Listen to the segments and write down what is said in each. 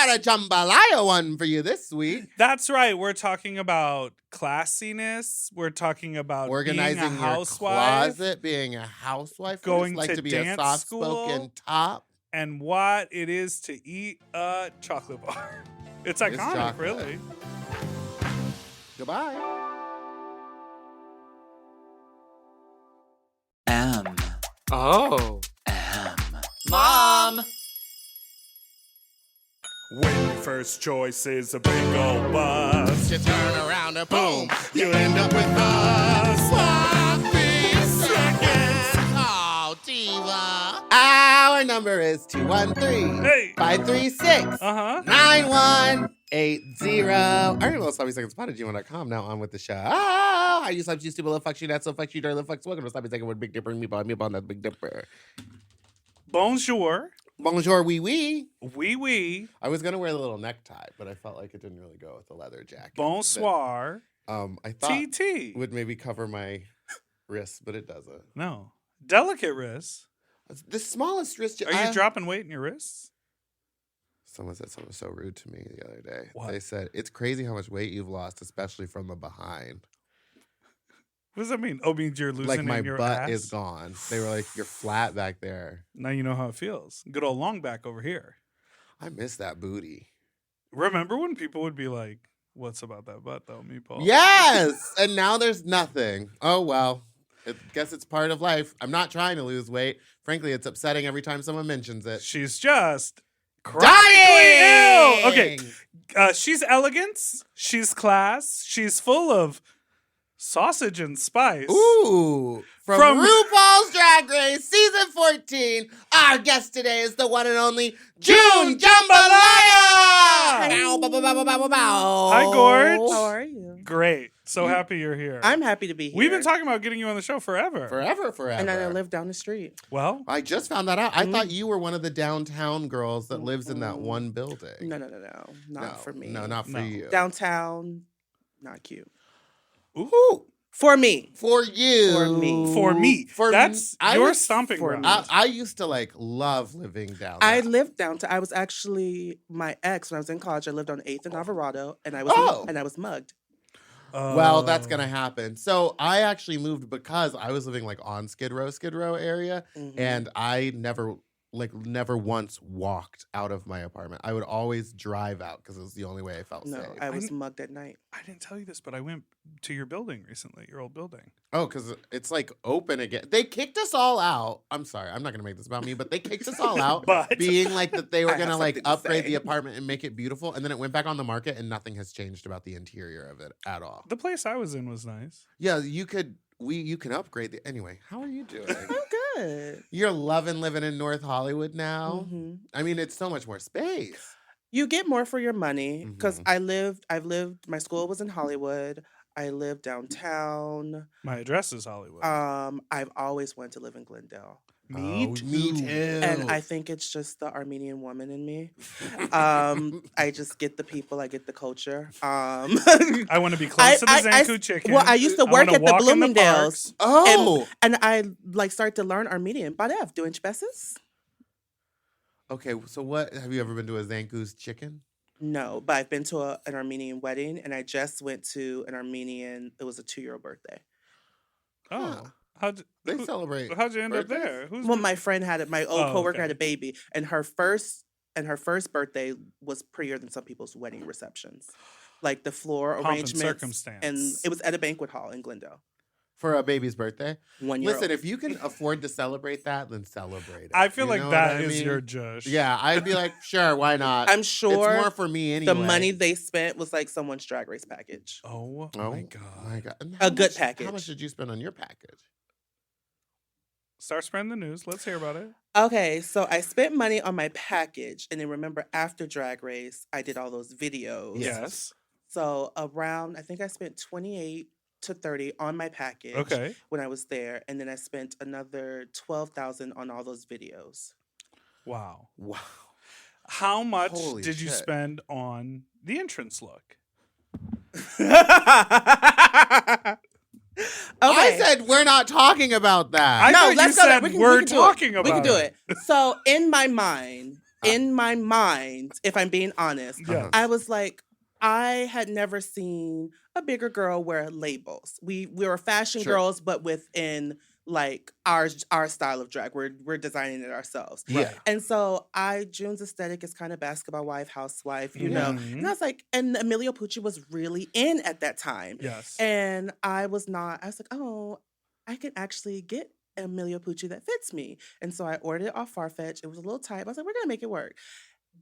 got a jambalaya one for you this week. That's right. We're talking about classiness. We're talking about Organizing being a your housewife, closet, being a housewife, going what it's like to to be a dance soft-spoken school. top. and what it is to eat a chocolate bar. It's iconic, chocolate. really. Goodbye. Oh. Mom! When your first choice is a big old bus, You turn around and boom, you end up with a sloppy seconds. Oh, diva. Our number is 213-536-9180. Our little sloppy seconds spot at gmail.com. Now on with the show. I use you stupid little fuck you, not so fuck you, dirty little fucks. Welcome to Sloppy Second with Big Dipper and Meatball. Meatball, not Big Dipper. bonjour, Bonjour, wee wee. oui oui, I was gonna wear the little necktie, but I felt like it didn't really go with the leather jacket. bonsoir, I thought TT. would maybe cover my wrists, but it doesn't. No. Delicate wrists. The smallest wrist. Are you dropping weight in your wrists? Someone said something so rude to me the other day. What? They said, it's crazy how much weight you've lost, especially from the behind. What does that mean? Oh, means you're losing Like my in your butt ass? is gone. They were like, you're flat back there. Now you know how it feels. Good old long back over here. I miss that booty. Remember when people would be like, what's about that butt though, Meatball? Yes! And now there's nothing. Oh, well. I guess it's part of life. I'm not trying to lose weight. Frankly, it's upsetting every time someone mentions it. She's just Dying! ill. Okay. She's elegance. She's class. She's full of sausage and spice. Ooh. From RuPaul's Drag Race, Season 14, our guest today is the one and only June Jambalaya! Bow, bow, bow, bow, bow, bow, bow. Hi, Gorge. How are you? Great. So happy you're here. I'm happy to be here. We've been talking about getting you on the show forever. Forever. And I live down the street. Well, I just found that out. I thought you were one of the downtown girls that lives in that one building. No. Not for me. No, not for you. Downtown, not cute. Ooh. For me. For you. For me. for me, For that's me, your stomping for ground. me. I used to love living down I there. lived downtown. I was actually my ex when I was in college. I lived on 8th and Alvarado, and I was mugged. Well, that's gonna happen. So I actually moved because I was living on Skid Row area, and I never once walked out of my apartment. I would always drive out because it was the only way I felt safe. I was mugged at night. I didn't tell you this, but I went to your building recently, your old building. Oh, because it's open again. They kicked us all out. I'm sorry, I'm not gonna make this about me, but they kicked us all out, But- being that they were I have gonna something to upgrade say. the apartment and make it beautiful, and then it went back on the market, and nothing has changed about the interior of it at all. The place I was in was nice. Yeah, you can upgrade the. Anyway, how are you doing? I'm good. You're loving living in North Hollywood now. Mhm. I mean, it's so much more space. You get more for your money because I've lived, my school was in Hollywood. I lived downtown. My address is Hollywood. I've always wanted to live in Glendale. Me Oh, too. Me too. And I think it's just the Armenian woman in me. I just get the people, I get the culture. I want to be close to the Zanku chicken. Well, I used to work wanna at the walk in Bloomingdales. parks. Oh, And I started to learn Armenian. Badev, du besses? okay. So what? Have you ever been to a Zanku's chicken? No, but I've been to an Armenian wedding, and I just went to an Armenian, it was a 2-year-old birthday. Oh. How'd They celebrate. you end up birthdays? there? Who's Well, my friend had it, my old coworker okay. had a baby, and her first birthday was prettier than some people's wedding receptions. Like the floor Pomp and arrangements. circumstance. And it was at a banquet hall in Glendale. For a baby's birthday? 1 year Listen, if you can afford to celebrate that, then celebrate it. I feel You like know that what I is mean? your judge. Yeah, I'd be like, sure, why not? I'm sure it's more for me anyway. the money they spent was like someone's Drag Race package. Oh, Oh my God. My God. And A good How package. much did you spend on your package? Start spreading the news. Let's hear about it. Okay, so I spent money on my package, and then remember after Drag Race, I did all those videos. Yes. So around, I think I spent 28 to 30 on my package Okay. when I was there, and then I spent another 12,000 on all those videos. Wow. Wow. How much Holy did you shit. spend on the entrance look? I said we're not talking about that. I No, thought let's you go there. said We can- we're we can do it. talking about We can do it. it. So in my mind, in my mind, if I'm being honest, Yes. I was like, I had never seen a bigger girl wear labels. We were fashion Sure. girls, but within like our style of drag. We're designing it ourselves. Yeah. And so June's aesthetic is kind of basketball wife, housewife, you know. Mhm. And I was like, and Emilio Pucci was really in at that time. Yes. And I was like, oh, I can actually get Emilio Pucci that fits me. And so I ordered it off Farfetch. It was a little tight. I was like, we're gonna make it work.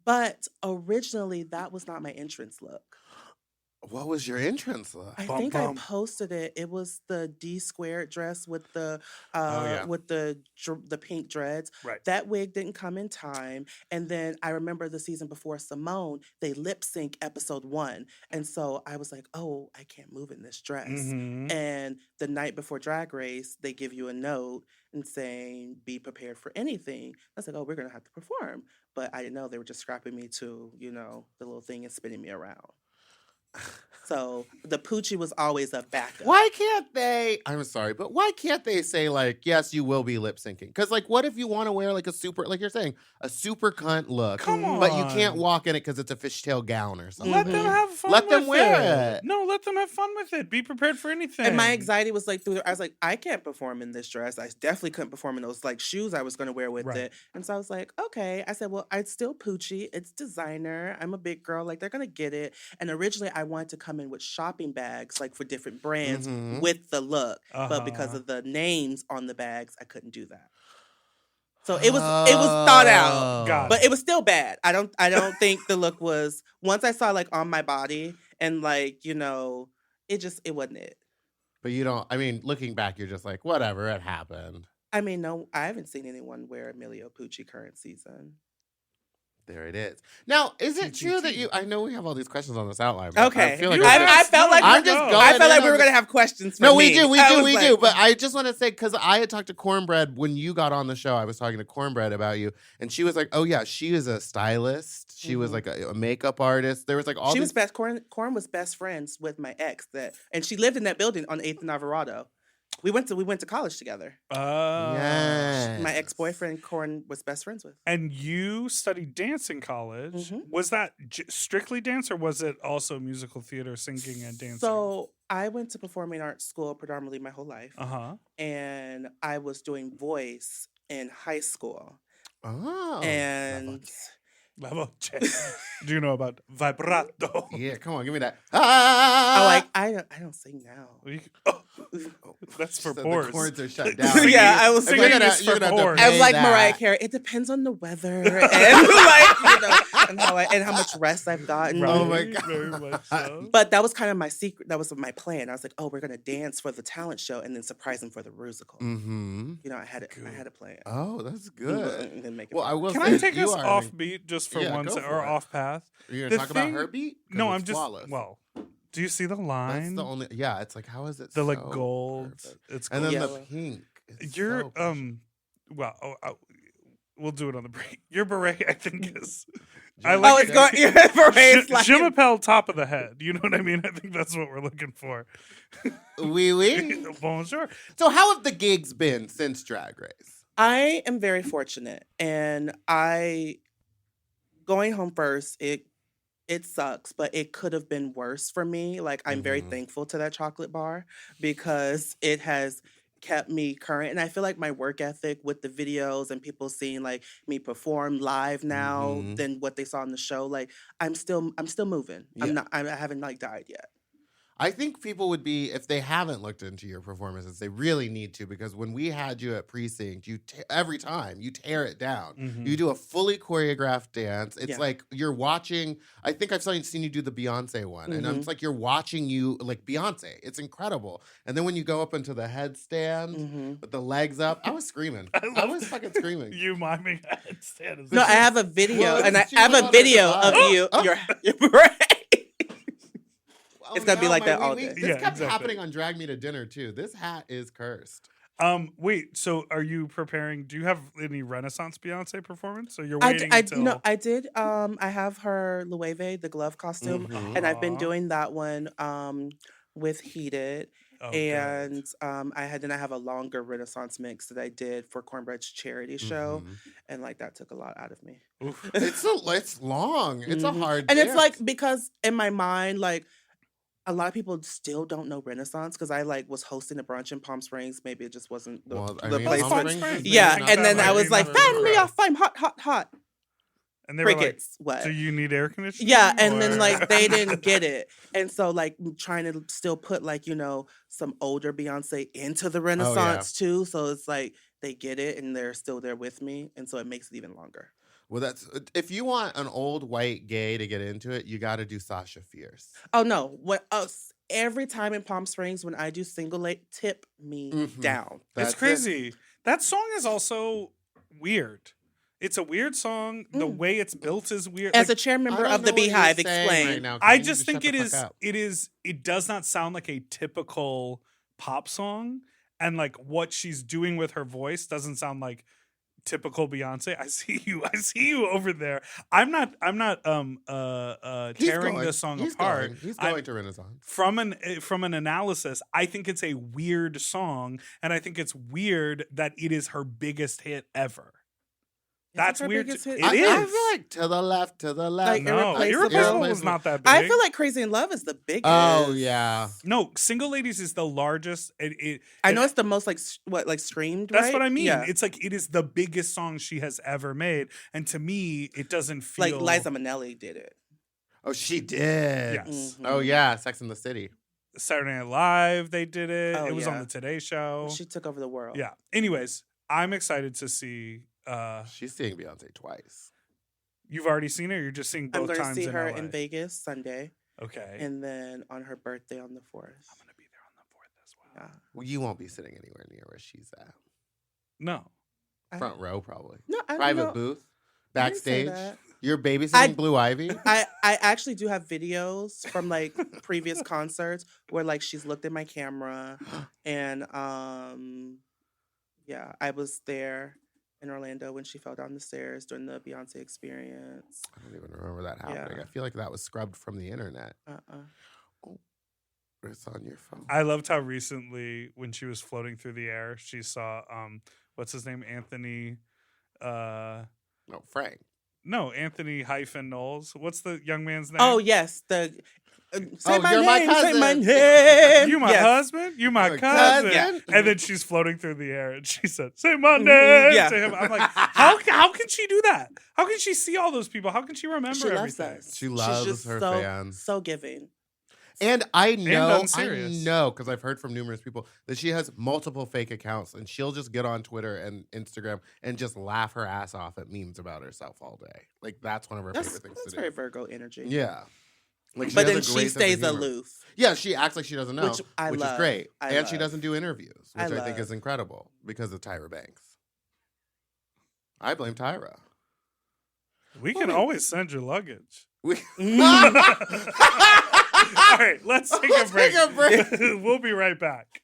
But originally that was not my entrance look. What was your entrance look? I Bum, think bum. I posted it. It was the D squared dress with the yeah. with the pink dreads. Right. That wig didn't come in time. And then I remember the season before Simone, they lip sync episode 1. And so I was like, oh, I can't move in this dress. Mhm. And the night before Drag Race, they give you a note and saying, be prepared for anything. I was like, oh, we're gonna have to perform. But I didn't know they were just strapping me to, you know, the little thing and spinning me around. So the Pucci was always a backup. Why can't they? I'm sorry, but why can't they say like, yes, you will be lip syncing? Because like, what if you want to wear like a super, like you're saying, a super cunt look, Come on. but you can't walk in it because it's a fishtail gown or something? Let them have fun. Let them with wear it. No, let them have fun with it. Be prepared for anything. And my anxiety was like I was like, I can't perform in this dress. I definitely couldn't perform in those like shoes I was going to wear with Right. it. And so I was like, okay. I said, well, it's still Pucci. It's designer. I'm a big girl. Like they're going to get it. And originally I wanted to come in with shopping bags, like for different brands Mhm. with the look. But because Uh-huh. of the names on the bags, I couldn't do that. So it was thought out. Got But it was still bad. I don't think the look was, once I saw like on my body and like, you know, it wasn't it. But you don't, I mean, looking back, you're just like, whatever, it happened. I mean, no, I haven't seen anyone wear Emilio Pucci current season. There it is. Now, is it true that I know we have all these questions on this outline. But Okay. I feel like You we asked. I felt like I'm just going I felt like in we were on gonna have questions. For No, me. we do, we I do, was we like, do. But I just want to say, because I had talked to Cornbread when you got on the show, I was talking to Cornbread about you, and she was like, "Oh yeah, she is a stylist. She was like a makeup artist. There was like all she these." was best. Corn was best friends with my ex and she lived in that building on 8th and Alvarado. We went to college together. Yes. My ex-boyfriend Corn was best friends with. And you studied dance in college. Mhm. Was that strictly dance, or was it also musical theater, singing, and dancing? So I went to performing arts school predominantly my whole life, and I was doing voice in high school. Oh. And La voce. Do you know about vibrato? Yeah, come on, give me that. I don't sing now. That's for So pors. the chords are shut down. Yeah, I was singing You're this gonna for have to chords. pay I was like that. Mariah Carey. It depends on the weather and like and how much rest I've gotten. Right, Oh my God. Very much so. But that was kind of my secret. That was my plan. I was like, oh, we're gonna dance for the talent show and then surprise them for the musical. Mm-hmm. You know, I had a plan. Oh, that's good. And then make it Well, I will Can say I take you us are off an- beat just for Yeah, one go second, for or it. off path? You're The gonna talk about thing- her beat? 'Cause No, it's I'm just flawless. well. Do you see the line? That's the only. Yeah, it's like how is it the like so gold. perfect? It's And gold. then Yellow. the pink. It's You're so pretty. well. We'll do it on the break. Your beret, I think, is. I Oh, like Oh, it. it's going. Your parade's like. Je m'appelle top of the head. You know what I mean? I think that's what we're looking for. Oui, oui. Bonjour. So how have the gigs been since Drag Race? I am very fortunate, and going home first. It sucks, but it could have been worse for me. Like I'm very Mhm. thankful to that chocolate bar because it has kept me current, and I feel like my work ethic with the videos and people seeing like me perform live now Mhm. than what they saw in the show. Like I'm still moving. Yeah. I haven't like died yet. I think people would be, if they haven't looked into your performances, they really need to, because when we had you at Precinct, every time you tear it down. Mhm. You do a fully choreographed dance. It's Yeah. like you're watching, I think I've seen you do the Beyonce one, and it's like you're watching you like Beyonce. It's incredible. And then when you go up into the headstand Mm-hmm. with the legs up, I was screaming. I was fucking screaming. You miming a headstand. Is No, this- I have a video, Well, and I she have was a on her video of device. you. Oh. Your right. Oh, It's gonna be no, like my that all wee-wee. day. This Yeah, kept exactly. happening on Drag Me to Dinner too. This hat is cursed. Wait. So, are you preparing? Do you have any Renaissance Beyonce performance? Or you're I waiting until? did. I have her Loewe, the glove costume, and I've been Aw. doing that one with Heated. And I have a longer Renaissance mix that I did for Cornbread's charity show, and like that took a lot out of me. It's long. It's a hard and dance. it's like, because in my mind, like, a lot of people still don't know Renaissance because I like was hosting a brunch in Palm Springs. Maybe it just wasn't the place. Palm Springs Yeah, not and that then I way. was like, fan me off, I'm hot, hot, hot. And they were like, Crickets. What? do you need air conditioning? Yeah, and or- then like they didn't get it, and so like trying to still put like, you know, some older Beyonce into the Renaissance too. So it's like they get it and they're still there with me, and so it makes it even longer. Well, that's if you want an old white gay to get into it, you got to do Sasha Fierce. Oh no! Every time in Palm Springs when I do single late, tip me down. It's crazy. That song is also weird. It's a weird song. The way it's built is weird. As a chair member of the Beehive, explain. Right now. I just think it is. It does not sound like a typical pop song, and like what she's doing with her voice doesn't sound like typical Beyonce. I see you over there. I'm not tearing this song apart. He's going to Renaissance. From an analysis, I think it's a weird song, and I think it's weird that it is her biggest hit ever. That's weird. It is. I feel like to the left. Like, No, Irreplaceable was not that big. I feel like Crazy in Love is the biggest. Oh yeah. No, Single Ladies is the largest. I know it's the most like streamed. That's right? what I mean. Yeah. It's like it is the biggest song she has ever made, and to me, it doesn't feel like Liza Minnelli did it. Oh, she did. Yes. Oh yeah, Sex in the City. Saturday Night Live. They did it. Oh, it was on yeah. the Today Show. She took over the world. Yeah. Anyways, I'm excited to see. She's seeing Beyonce twice. You've already seen her. You're just seeing both I'm going to times see in her LA. in Vegas Sunday, Okay. and then on her birthday on the 4th. I'm gonna be there on the 4th as well. Yeah. Well, you won't be sitting anywhere near where she's at. No. Front row, probably. No, I Private don't know. booth, I didn't say backstage. that. You're babysitting Blue Ivy. I actually do have videos from like previous concerts where like she's looked at my camera, and yeah, I was there in Orlando when she fell down the stairs during the Beyonce experience. I don't even remember that happening. Yeah. I feel like that was scrubbed from the internet. Oh, it's on your phone. I loved how recently, when she was floating through the air, she saw what's his name, Anthony. No, Frank. No, Anthony hyphen Knowles. What's the young man's name? Oh yes, the say my you're name, my say my cousin. name. You my Yes. husband? You my Your cousin? cousin? And then she's floating through the air and she said, say my name Yeah. to him. I'm like, how can she do that? How can she see all those people? How can she remember She loves everything? us. She She's loves just her so, fans. So giving. And I know, unserious. because I've heard from numerous people that she has multiple fake accounts, and she'll just get on Twitter and Instagram and just laugh her ass off at memes about herself all day. Like that's one of her favorite things That's to very do. Virgo energy. Yeah. Like, But has then a she great sense of stays humor. aloof. Yeah, she acts like she doesn't know, Which I is love. great. I And she love. doesn't do interviews, which I think love. is incredible because of Tyra Banks. I blame Tyra. We can always send your luggage. We- All right, let's take a break. Take a break. We'll be right back.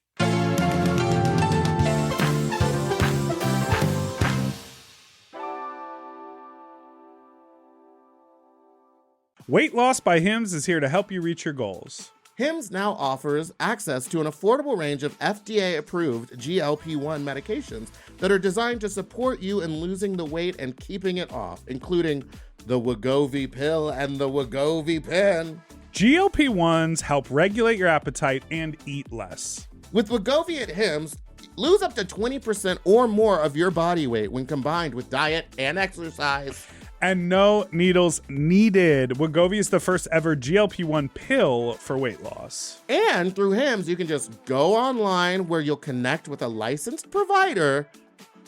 Weight Loss by Hims is here to help you reach your goals. Hims now offers access to an affordable range of FDA-approved GLP-1 medications that are designed to support you in losing the weight and keeping it off, including the Wegovy pill and the Wegovy pen. GLP-1s help regulate your appetite and eat less. With Wegovy at Hims, lose up to 20% or more of your body weight when combined with diet and exercise. And no needles needed. Wegovy is the first ever GLP-1 pill for weight loss. And through Hims, you can just go online where you'll connect with a licensed provider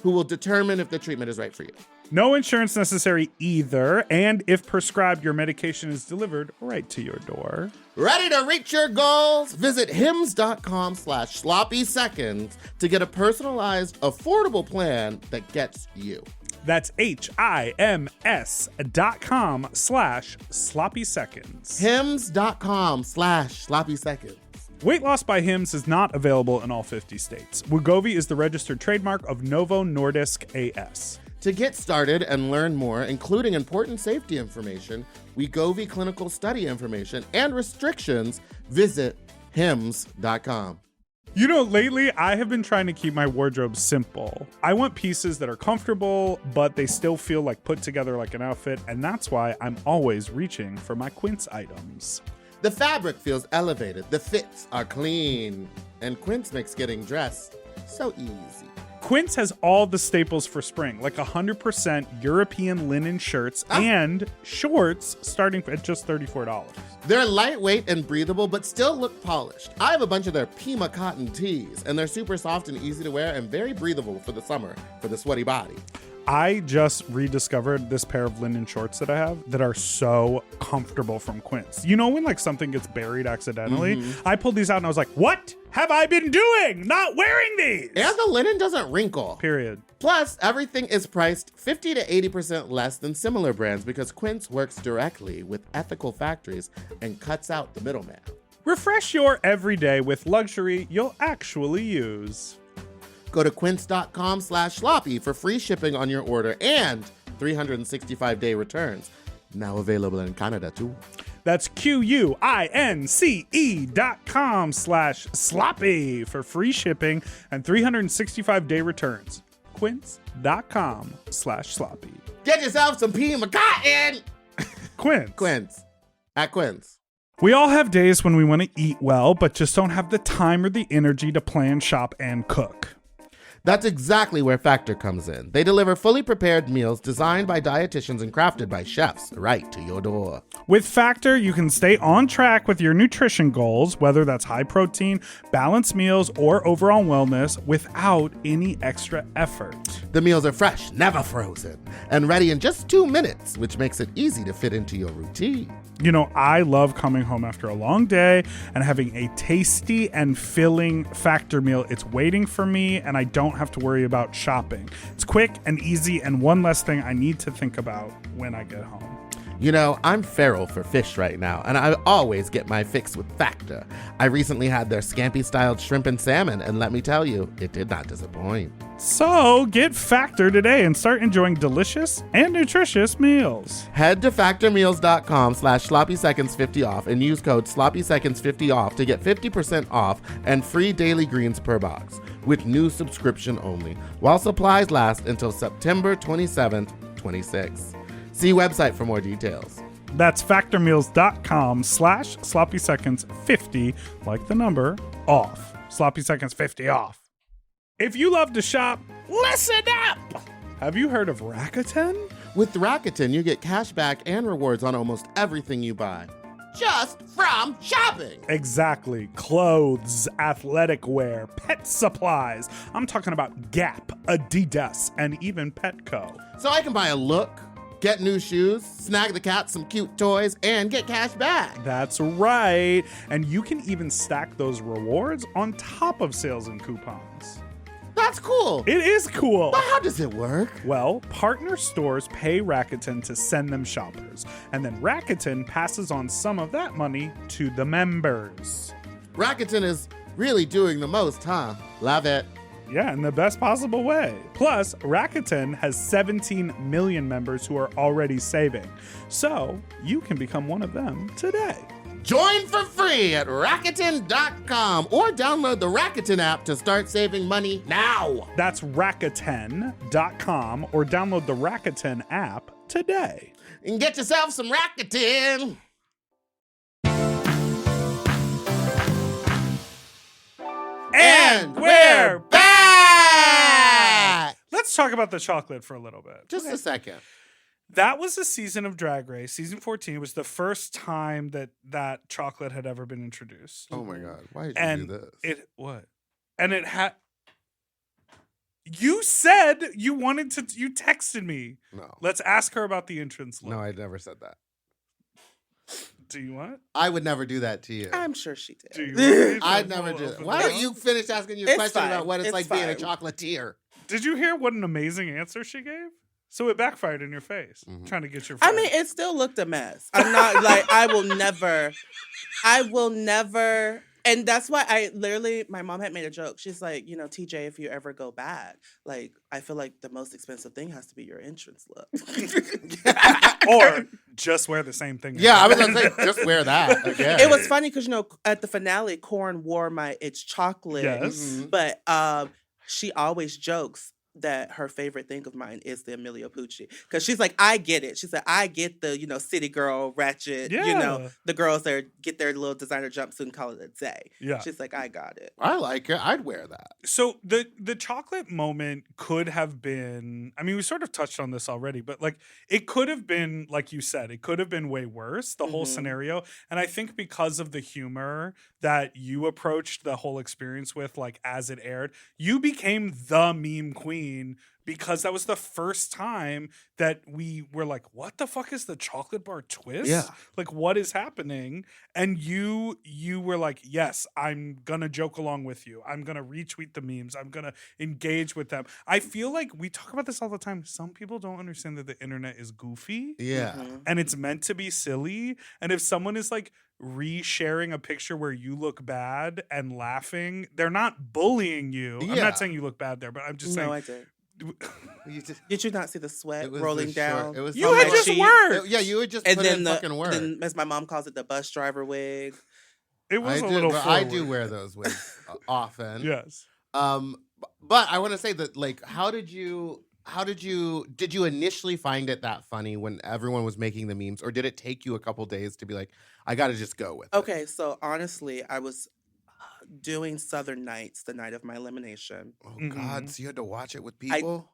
who will determine if the treatment is right for you. No insurance necessary either, and if prescribed, your medication is delivered right to your door. Ready to reach your goals? Visit hims.com/sloppy seconds to get a personalized, affordable plan that gets you. That's HIMS.com/sloppy seconds. Hims.com/sloppy seconds. Weight Loss by Hims is not available in all 50 states. Wegovy is the registered trademark of Novo Nordisk AS. To get started and learn more, including important safety information, Wegovy clinical study information, and restrictions, visit hims.com. You know, lately I have been trying to keep my wardrobe simple. I want pieces that are comfortable, but they still feel like put together like an outfit, and that's why I'm always reaching for my Quince items. The fabric feels elevated, the fits are clean, and Quince makes getting dressed so easy. Quince has all the staples for spring, like 100% European linen shirts and shorts starting at just $34. They're lightweight and breathable, but still look polished. I have a bunch of their Pima cotton tees, and they're super soft and easy to wear and very breathable for the summer for the sweaty body. I just rediscovered this pair of linen shorts that I have that are so comfortable from Quince. You know when like something gets buried accidentally? I pulled these out and I was like, what have I been doing? Not wearing these! And the linen doesn't wrinkle. Period. Plus, everything is priced 50 to 80% less than similar brands because Quince works directly with ethical factories and cuts out the middleman. Refresh your everyday with luxury you'll actually use. Go to quince.com/sloppy for free shipping on your order and 365-day returns. Now available in Canada, too. That's QUINCE.com/sloppy for free shipping and 365-day returns. Quince.com/sloppy. Get yourself some Pima cotton! Quince. Quince. At Quince. We all have days when we want to eat well, but just don't have the time or the energy to plan, shop, and cook. That's exactly where Factor comes in. They deliver fully prepared meals designed by dietitians and crafted by chefs right to your door. With Factor, you can stay on track with your nutrition goals, whether that's high protein, balanced meals, or overall wellness, without any extra effort. The meals are fresh, never frozen, and ready in just 2 minutes, which makes it easy to fit into your routine. You know, I love coming home after a long day and having a tasty and filling Factor meal. It's waiting for me, and I don't have to worry about shopping. It's quick and easy, and one less thing I need to think about when I get home. You know, I'm feral for fish right now, and I always get my fix with Factor. I recently had their scampi-styled shrimp and salmon, and let me tell you, it did not disappoint. So get Factor today and start enjoying delicious and nutritious meals. Head to factormeals.com/sloppyseconds50 off and use code sloppyseconds50 off to get 50% off and free daily greens per box with new subscription only while supplies last until September 27th, 26. See website for more details. That's factormeals.com/sloppyseconds50, like the number, off. Sloppy Seconds 50 off. If you love to shop, listen up! Have you heard of Rakuten? With Rakuten, you get cash back and rewards on almost everything you buy, just from shopping. Exactly. Clothes, athletic wear, pet supplies. I'm talking about Gap, Adidas, and even Petco. So I can buy a look, get new shoes, snag the cat some cute toys, and get cash back. That's right. And you can even stack those rewards on top of sales and coupons. That's cool. It is cool. But how does it work? Well, partner stores pay Rakuten to send them shoppers, and then Rakuten passes on some of that money to the members. Rakuten is really doing the most, huh? Love it. Yeah, in the best possible way. Plus, Rakuten has 17 million members who are already saving. So, you can become one of them today. Join for free at Rakuten.com or download the Rakuten app to start saving money now. That's Rakuten.com or download the Rakuten app today. And get yourself some Rakuten. And we're back! Let's talk about the chocolate for a little bit. Just a second. That was the season of Drag Race. Season 14 was the first time that chocolate had ever been introduced. Oh my God. Why did you do this? And it had... You said you wanted to... You texted me. No. Let's ask her about the entrance look. No, I never said that. Do you want? I would never do that to you. I'm sure she did. Do you want? I'd never do that. Why don't you finish asking your question about what it's like being a chocolatier? Did you hear what an amazing answer she gave? So it backfired in your face, trying to get your friend. I mean, it still looked a mess. I'm not like, I will never And that's why my mom had made a joke. She's like, TJ, if you ever go back, like, I feel like the most expensive thing has to be your entrance look. Or just wear the same thing. Yeah, I was going to say, just wear that again. It was funny because, at the finale, Korn wore my It's Chocolate. Yes. But she always jokes that her favorite thing of mine is the Emilio Pucci. Because she's like, I get it. She said, I get the, city girl, ratchet, the girls that get their little designer jumpsuit and call it a day. Yeah. She's like, I got it. I like it. I'd wear that. So the chocolate moment could have been, I mean, we sort of touched on this already, but like it could have been, like you said, it could have been way worse, the whole scenario. And I think because of the humor that you approached the whole experience with, like as it aired, you became the meme queen because that was the first time that we were like, what the fuck is the chocolate bar twist? Yeah. Like, what is happening? And you were like, yes, I'm gonna joke along with you. I'm gonna retweet the memes. I'm gonna engage with them. I feel like we talk about this all the time. Some people don't understand that the internet is goofy. Yeah. And it's meant to be silly. And if someone is like resharing a picture where you look bad and laughing, they're not bullying you. I'm Yeah. not saying you look bad there, but I'm just saying. No, I did. You just- Did you not see the sweat it was rolling the down? short- it was You on had my just cheek. worked. Yeah, you would just And put then in fucking work. then, as my mom calls it, the bus driver wig. It was I a do, little but forward. I do wear those wigs often. Yes. But I want to say that, like, did you initially find it that funny when everyone was making the memes, or did it take you a couple days to be like, I got to just go with it? Okay, so honestly, I was doing Southern Nights the night of my elimination. Oh God, so you had to watch it with I people?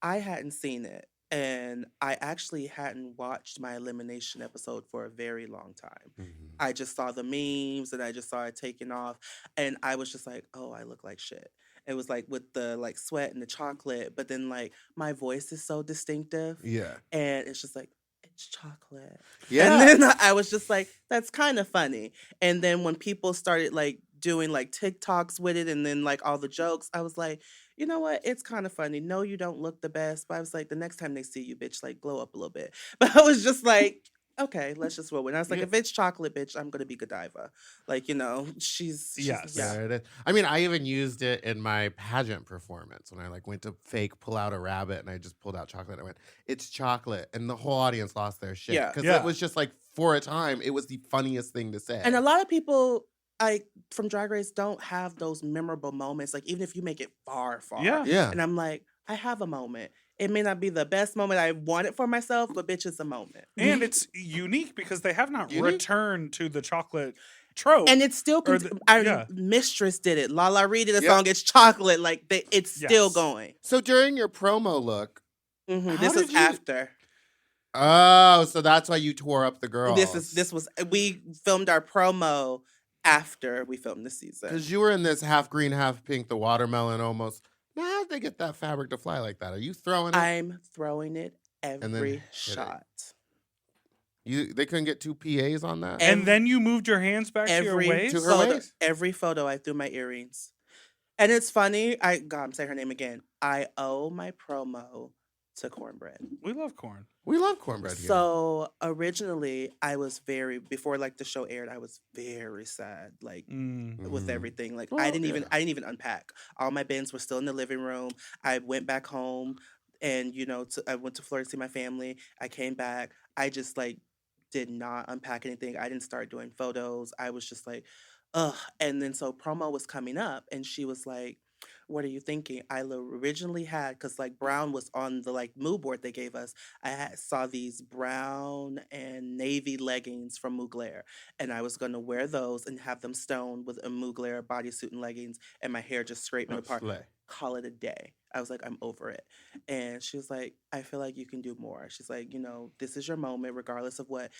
hadn't seen it, and I actually hadn't watched my elimination episode for a very long time. Mhm. I just saw the memes and I just saw it taking off, and I was just like, oh, I look like shit. It was like with the like sweat and the chocolate, but then like my voice is so distinctive, Yeah. and it's just like, it's chocolate. Yeah. And then I was just like, that's kind of funny. And then when people started like doing like TikToks with it and then like all the jokes, I was like, you know what? It's kind of funny. No, you don't look the best. But I was like, the next time they see you, bitch, like glow up a little bit. But I was just like, okay, let's just roll with it. And I was like, Yeah. if it's chocolate, bitch, I'm going to be Godiva. Like, she's Yes. yeah. There it is. I mean, I even used it in my pageant performance when I like went to fake pull out a rabbit and I just pulled out chocolate. I went, it's chocolate. And the whole audience lost their shit. Yeah. Because Yeah. it was just like, for a time, it was the funniest thing to say. And a lot of people from Drag Race don't have those memorable moments. Like, even if you make it far. Yeah. Yeah. And I'm like, I have a moment. It may not be the best moment I wanted for myself, but bitch, it's a moment. And it's unique because they have not Unique? returned to the chocolate trope. And it's still, yeah. Mistress did it. Lala Reed did a Yep. song, It's Chocolate. Like, it's still Yes. going. So during your promo look, How This did is you- after. oh, so that's why you tore up the girls. We filmed our promo after we filmed the season. Because you were in this half green, half pink, the watermelon almost. Now, how'd they get that fabric to fly like that? Are you throwing it? I'm throwing it then every hit it. shot. They couldn't get 2 PAs on that? and then you moved your hands back to your waist. To her waist? Every photo, I threw my earrings. And it's funny. I'm saying her name again. I owe my promo to Cornbread. We love corn. We love cornbread here. So originally, I was before like the show aired, I was very sad, like with Mhm. everything. Like Well, I didn't even unpack. All my bins were still in the living room. I went back home, and I went to Florida to see my family. I came back. I just like did not unpack anything. I didn't start doing photos. I was just like, ugh. And then so promo was coming up, and she was like, what are you thinking? I originally had, because like brown was on the like mood board they gave us. Saw these brown and navy leggings from Mugler, and I was gonna wear those and have them stoned with a Mugler bodysuit and leggings, and my hair just scraping apart. Slay. Call it a day. I was like, I'm over it. And she was like, I feel like you can do more. She's like, this is your moment, regardless of what,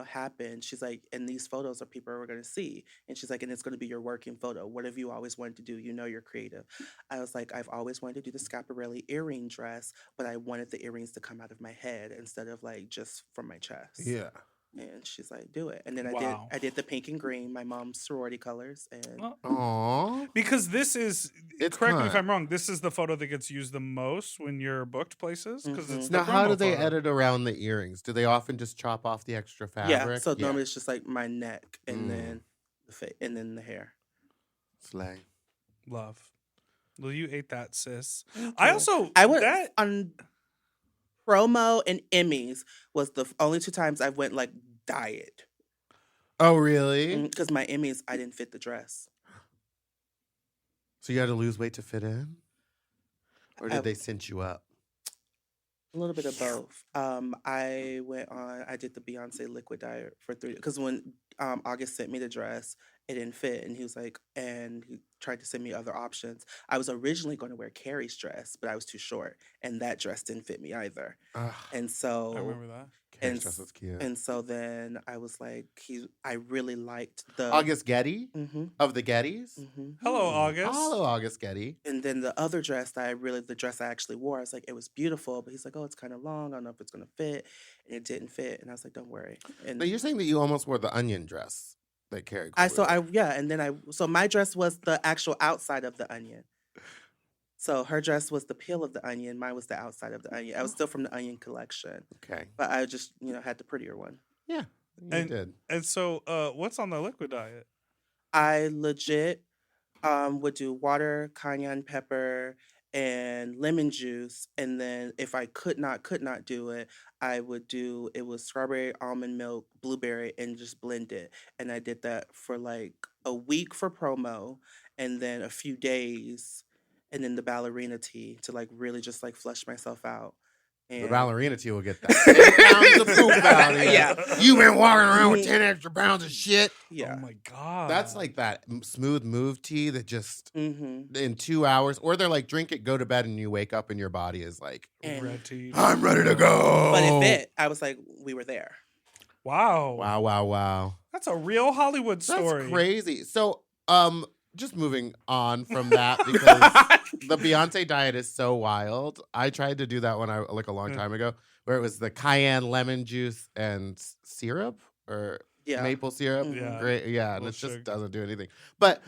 happened. She's like, and these photos are people are going to see. And she's like, and it's going to be your working photo. What have you always wanted to do? You're creative. I was like, I've always wanted to do the Schiaparelli earring dress, but I wanted the earrings to come out of my head instead of like just from my chest. Yeah. And she's like, do it. And then Wow. I did the pink and green, my mom's sorority colors. And Well, Aww. because this is, It's correct me if time. I'm wrong, this is the photo that gets used the most when you're booked places. Because it's the Now, how promo do they photo. edit around the earrings? Do they often just chop off the extra fabric? yeah, so normally it's just like my neck and then and then the hair. Slay. Love. Well, you ate that, sis. Thank I you. also I went that on promo and Emmys was the only 2 times I went like diet Oh, really? because my Emmys I didn't fit the dress. So you had to lose weight to fit in? Or did I- they cinch you up? A little bit of both. I did the Beyonce liquid diet for 3 because when August sent me the dress, it didn't fit, and he tried to send me other options. I was originally going to wear Carrie's dress, but I was too short, and that dress didn't fit me either. Ugh, And I so remember that. Carrie's dress was cute. and so then I was like, I really liked the August Getty hmm of the Gettys. hmm Hello, Hmm. August. Hello, August Getty. And then the other dress the dress I actually wore, I was like, it was beautiful, but he's like, oh, it's kind of long. I don't know if it's gonna fit, and it didn't fit. And I was like, don't worry. And Now you're saying that you almost wore the onion dress that Carrie. Cool so my dress was the actual outside of the onion. So her dress was the peel of the onion. Mine was the outside of the onion. I was still from the onion collection, Okay. but I just had the prettier one. Yeah, you And- did. And so, what's on the liquid diet? I legit would do water, cayenne pepper, and lemon juice, and then if I could not do it, I would do it was strawberry, almond milk, blueberry, and just blend it. And I did that for like a week for promo, and then a few days, and then the ballerina tea to like really just like flush myself out. The And ballerina tea will get that 10 pounds of poop out of you. Yeah. You've been walking around with 10 extra pounds of shit. yeah. Oh my god. That's like that smooth move tea that just Mm-hmm. in 2 hours, or they're like, drink it, go to bed, and you wake up and your body is like, And, red tea. I'm ready to go. but it fit. I was like, we were there. Wow. Wow, wow, wow. That's a real Hollywood That's story. crazy. So, just moving on from that because the Beyonce diet is so wild. I tried to do that when a long time ago, where it was the cayenne lemon juice and syrup or Yeah. maple syrup. Yeah. Great. Yeah, and Little it just sugar. doesn't do anything. But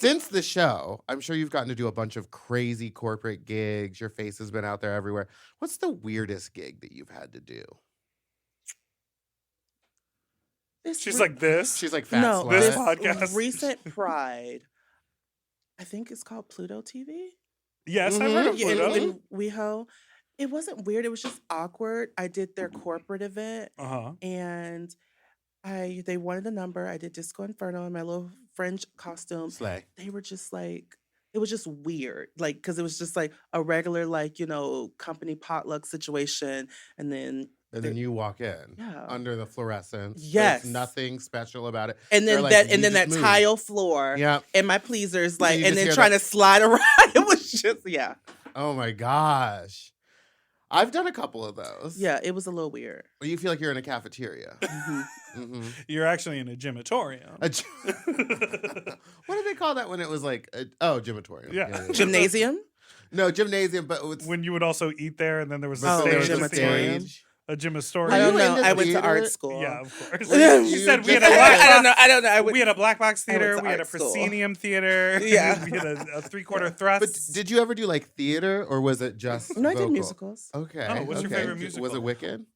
since the show, I'm sure you've gotten to do a bunch of crazy corporate gigs. Your face has been out there everywhere. What's the weirdest gig that you've had to do? She's like this. She's like fat no, slut. This this podcast. recent Pride. I think it's called Pluto TV. Yes, I've heard of Mhm. Yeah, Pluto. in WeHo. It wasn't weird. It was just awkward. I did their corporate event, Uh-huh. and they wanted a number. I did Disco Inferno in my little French costume. Slay. They were just like, it was just weird, like because it was just like a regular company potluck situation, and then And then you walk in Yeah. under the fluorescence. Yes. There's nothing special about it. and They're then like, that "You and then just that move." tile floor. Yeah. And my pleasers, So like, you and just then hear trying to slide around. It was just, yeah. Oh my gosh. I've done a couple of those. Yeah, it was a little weird. You feel like you're in a cafeteria. Mhm. hmm You're actually in a gymatorium. What did they call that when it was like, gymatorium? Yeah. Gymnasium? No, gymnasium, but it's When you would also eat there, and then there was a Oh, there stage. was a gymatorium. stage. A gymatorium. I don't you know. into I went to art theater? school. Yeah, of course. You She said we had just- a black I don't box. know. I don't know. I went, We had a black box I went theater. to We had a art school. proscenium theater. Yeah. We had a three-quarter Yeah. thrust. But did you ever do like theater or was it just no, I did vocal? musicals. Okay. Oh, what's your okay. favorite Was musical? it Wicked?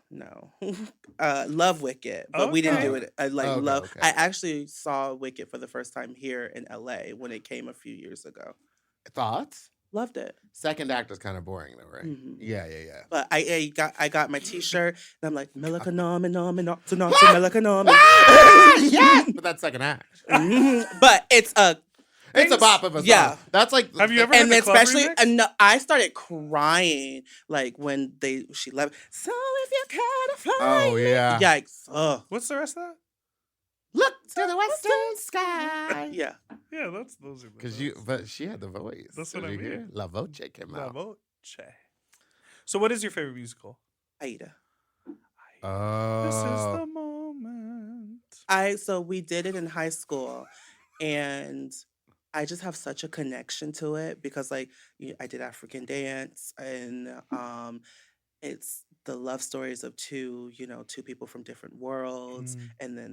No. Love Wicked, but we didn't do Okay. it. I Okay, love. okay. I actually saw Wicked for the first time here in LA when it came a few years ago. Thoughts? Loved it. Second act is kind of boring though, right? Mhm. Yeah. But I got my T-shirt and I'm like Melakanom. Yes! But that's second act. But it's a It's a bop of a song. Yeah. That's like. Have you ever heard and the club especially remix? and I started crying like when she left. So if you can't find Oh yeah. yikes. Oh What's the rest of that? Look to the western sky. yeah. Yeah, those are the Because best. but she had the voice. That's Did what I you hear? mean. La Voce came La out. Voce. So, what is your favorite musical? Aida. This is Oh. the moment. So we did it in high school, and I just have such a connection to it because I did African dance, and it's the love stories of two people from different worlds, and then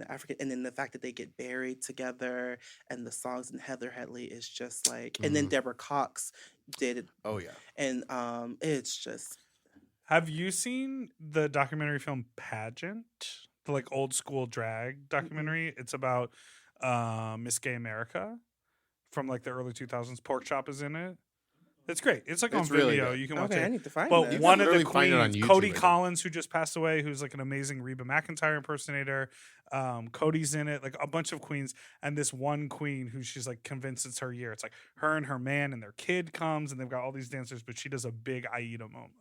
the fact that they get buried together, and the songs, and Heather Headley is just like, and then Mhm. Deborah Cox did it, Oh yeah. and it's just Have you seen the documentary film Pageant the like old school drag documentary. It's about Miss Gay America from like the early 2000s. Pork Chop is in it. It's great. It's like on It's really video. good. You can watch Okay, I it. need to find But this. one of the literally find it on queens, YouTube, Cody I think. Collins, who just passed away, who's like an amazing Reba McEntire impersonator. Cody's in it, like a bunch of queens, and this one queen who she's like convinced it's her year. It's like her and her man and their kid comes, and they've got all these dancers, but she does a big Aida moment.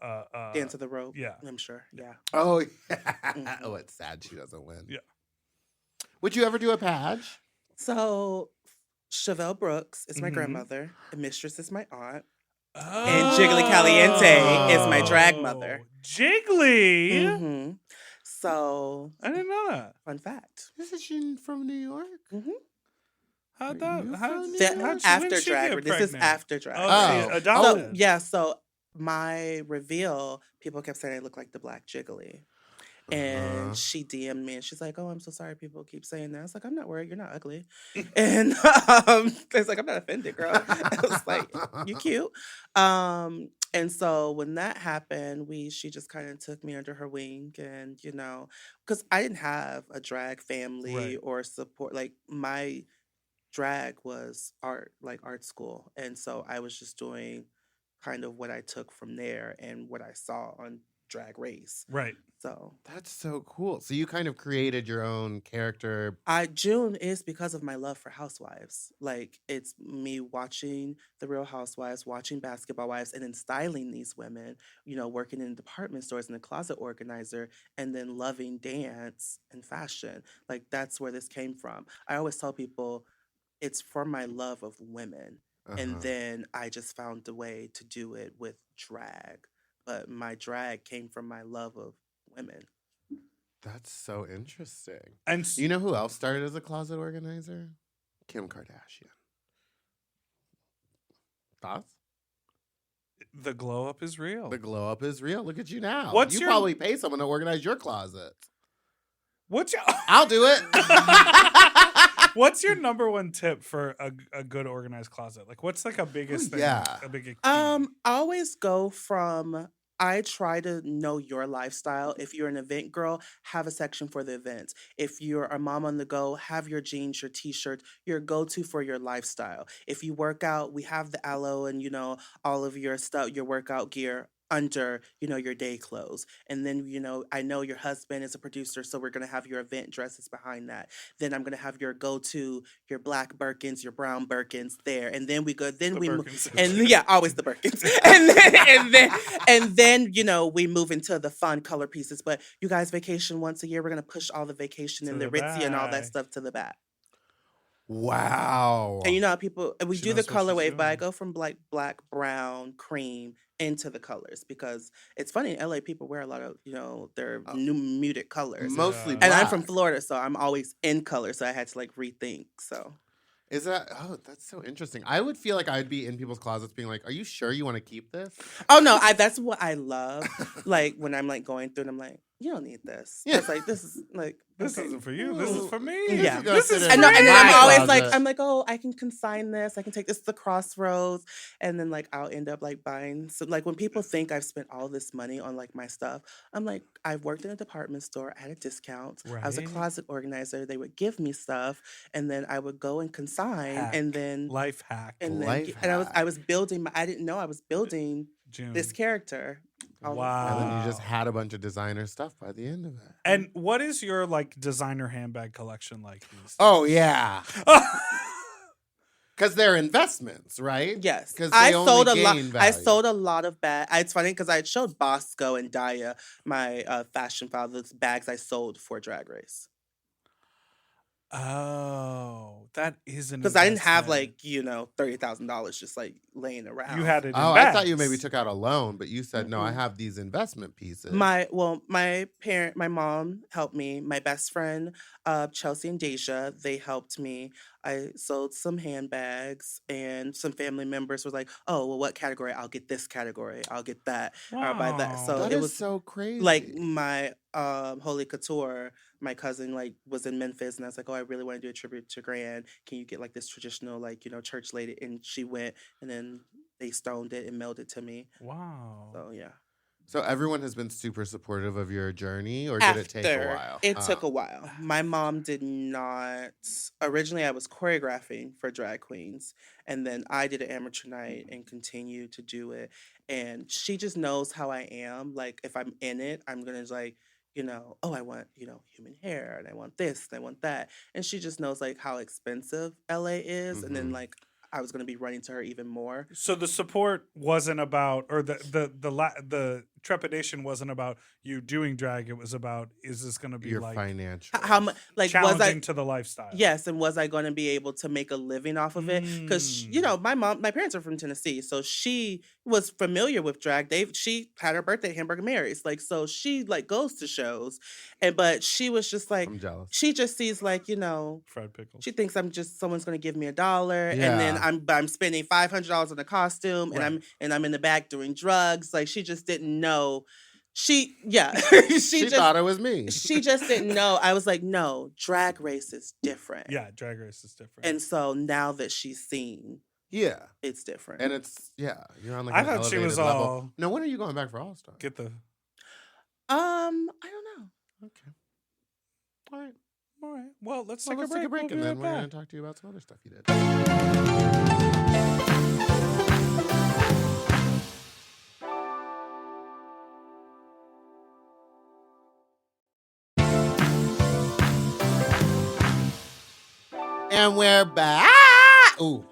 Dance of the Rope. Yeah. I'm sure. Yeah. Oh, yeah. Mhm. Oh, it's sad she doesn't win. Yeah. Would you ever do a page? So Chevelle Brooks is my Mhm. grandmother, and Mistress is my aunt. Oh. And Jiggly Caliente is my drag mother. Jiggly? hmm So, I didn't know that. fun fact. Isn't she from New York? How'd Are that? you How, from New The- York? how'd she- after when she drag. get This is pregnant? after drag. Oh, Oh. she adopted. So yeah, so my reveal, people kept saying I look like the Black Jiggly. And Uh-huh. she DM'd me and she's like, "Oh, I'm so sorry people keep saying that." I was like, "I'm not worried, you're not ugly." And it's like, "I'm not offended, girl." I was like, "You cute." And so when that happened, she just kind of took me under her wing, and because I didn't have a drag family Right. or support. Like my drag was art school, and so I was just doing kind of what I took from there and what I saw on Drag Race. Right. So That's so cool. So you kind of created your own character. June is because of my love for Housewives. Like it's me watching The Real Housewives, watching Basketball Wives, and then styling these women. Working in department stores and a closet organizer, and then loving dance and fashion. Like that's where this came from. I always tell people it's from my love of women, and Uh-huh. then I just found a way to do it with drag. But my drag came from my love of women. That's so interesting. And You know who else started as a closet organizer? Kim Kardashian. Thoughts? the glow up is real. The glow up is real. Look at you now. What's you your- probably pay someone to organize your closet. What's your I'll do it. What's your number one tip for a good organized closet? Like, what's like a biggest thing? yeah. A big key? I always go from I try to know your lifestyle. If you're an event girl, have a section for the events. If you're a mom on the go, have your jeans, your t-shirts, your go-to for your lifestyle. If you work out, we have the aloe and all of your stuff, your workout gear under your day clothes. And then I know your husband is a producer, so we're going to have your event dresses behind that. Then I'm going to have your go-to, your black Birkins, your brown Birkins there. And then we Birkins. and yeah, always the Birkins. and then we move into the fun color pieces. But you guys vacation once a year. We're gonna push all the vacation To and the the ritzy and all that back. stuff to the back. Wow. And how people we She do the knows what she's colorway, but I doing. go from like black, brown, cream into the colors because it's funny. In LA, people wear a lot of their new muted colors. Mostly Yeah. And I'm black. from Florida, so I'm always in color. So I had to rethink. So Is that? Oh, that's so interesting. I would feel like I'd be in people's closets being like, "Are you sure you want to keep this?" oh no, that's what I love. Like when I'm going through and I'm like, you don't need this. Yeah. It's like this is This okay. isn't for you. This is for me. Yeah. This is I know, and then My I'm always closet. I'm like, oh, I can consign this. I can take this to the Crossroads, and then I'll end up buying. So when people think I've spent all this money on my stuff, I'm like, I've worked in a department store at a discount. I was a Right. closet organizer. They would give me stuff, and then I would go and consign, Hack. and then Life hack. and then Life and I hack. was building. I didn't know I was building June. this character. all of- And then you just Wow. had a bunch of designer stuff by the end of it. And what is your designer handbag collection like these Oh yeah, because they're investments, right? Yes, 'Cause I they sold a only lot. gain I value. sold a lot of bags. It's funny because I showed Bosco and Daya my fashion file, those bags I sold for Drag Race. Oh, that is an Because I didn't have investment. $30,000 just laying around. You had it. In Oh, I thought you bags. maybe took out a loan, but you said no. I Mm-mm. have these investment pieces. my mom helped me. My best friend, Chelsea and Deja, they helped me. I sold some handbags, and some family members were like, "Oh, well, what category? I'll get this category. I'll get that. Or I'll buy that." Wow. So that it is was so crazy. my Holy Couture. My cousin was in Memphis, and I was like, "Oh, I really want to do a tribute to Grand. Can you get this traditional church lady?" And she went, and then they stoned it and mailed it to me. Wow. So yeah. So everyone has been super supportive of your journey, or did it take a while? It took a while. My mom did not. Originally, I was choreographing for drag queens, and then I did an amateur night and continued to do it. And she just knows how I am. Like, if I'm in it, I'm gonna like, oh, I want, human hair, and I want this, and I want that. And she just knows like how expensive LA is, and then like I was gonna be running to her even more. So the support wasn't about, or the trepidation wasn't about you doing drag. It was about, is this going to be your like financial. How much? Like, was challenging I to the lifestyle? Yes, and was I going to be able to make a living off of it? Because my parents are from Tennessee, so she was familiar with drag. She had her birthday at Hamburger Mary's, like, so she like goes to shows, but she was just like, I'm jealous. she just sees like Fried pickles. she thinks someone's going to give me $1, and Yeah. then I'm spending $500 on a costume, Right. and I'm in the back doing drugs. Like, she just didn't know. She She thought it was me. She just didn't know. I was like, no, Drag Race is different. Yeah, Drag Race is different. And so now that she's seen, Yeah. it's different. And it's, you're on like I an thought she was elevated level. all- No, when are you going back for All Star? Get the I don't know. Okay. All right. all right. Well, let's Well, take let's a take a break. break, We'll and be then right we're back. going to talk to you about some other stuff you did. And we're back. Ooh.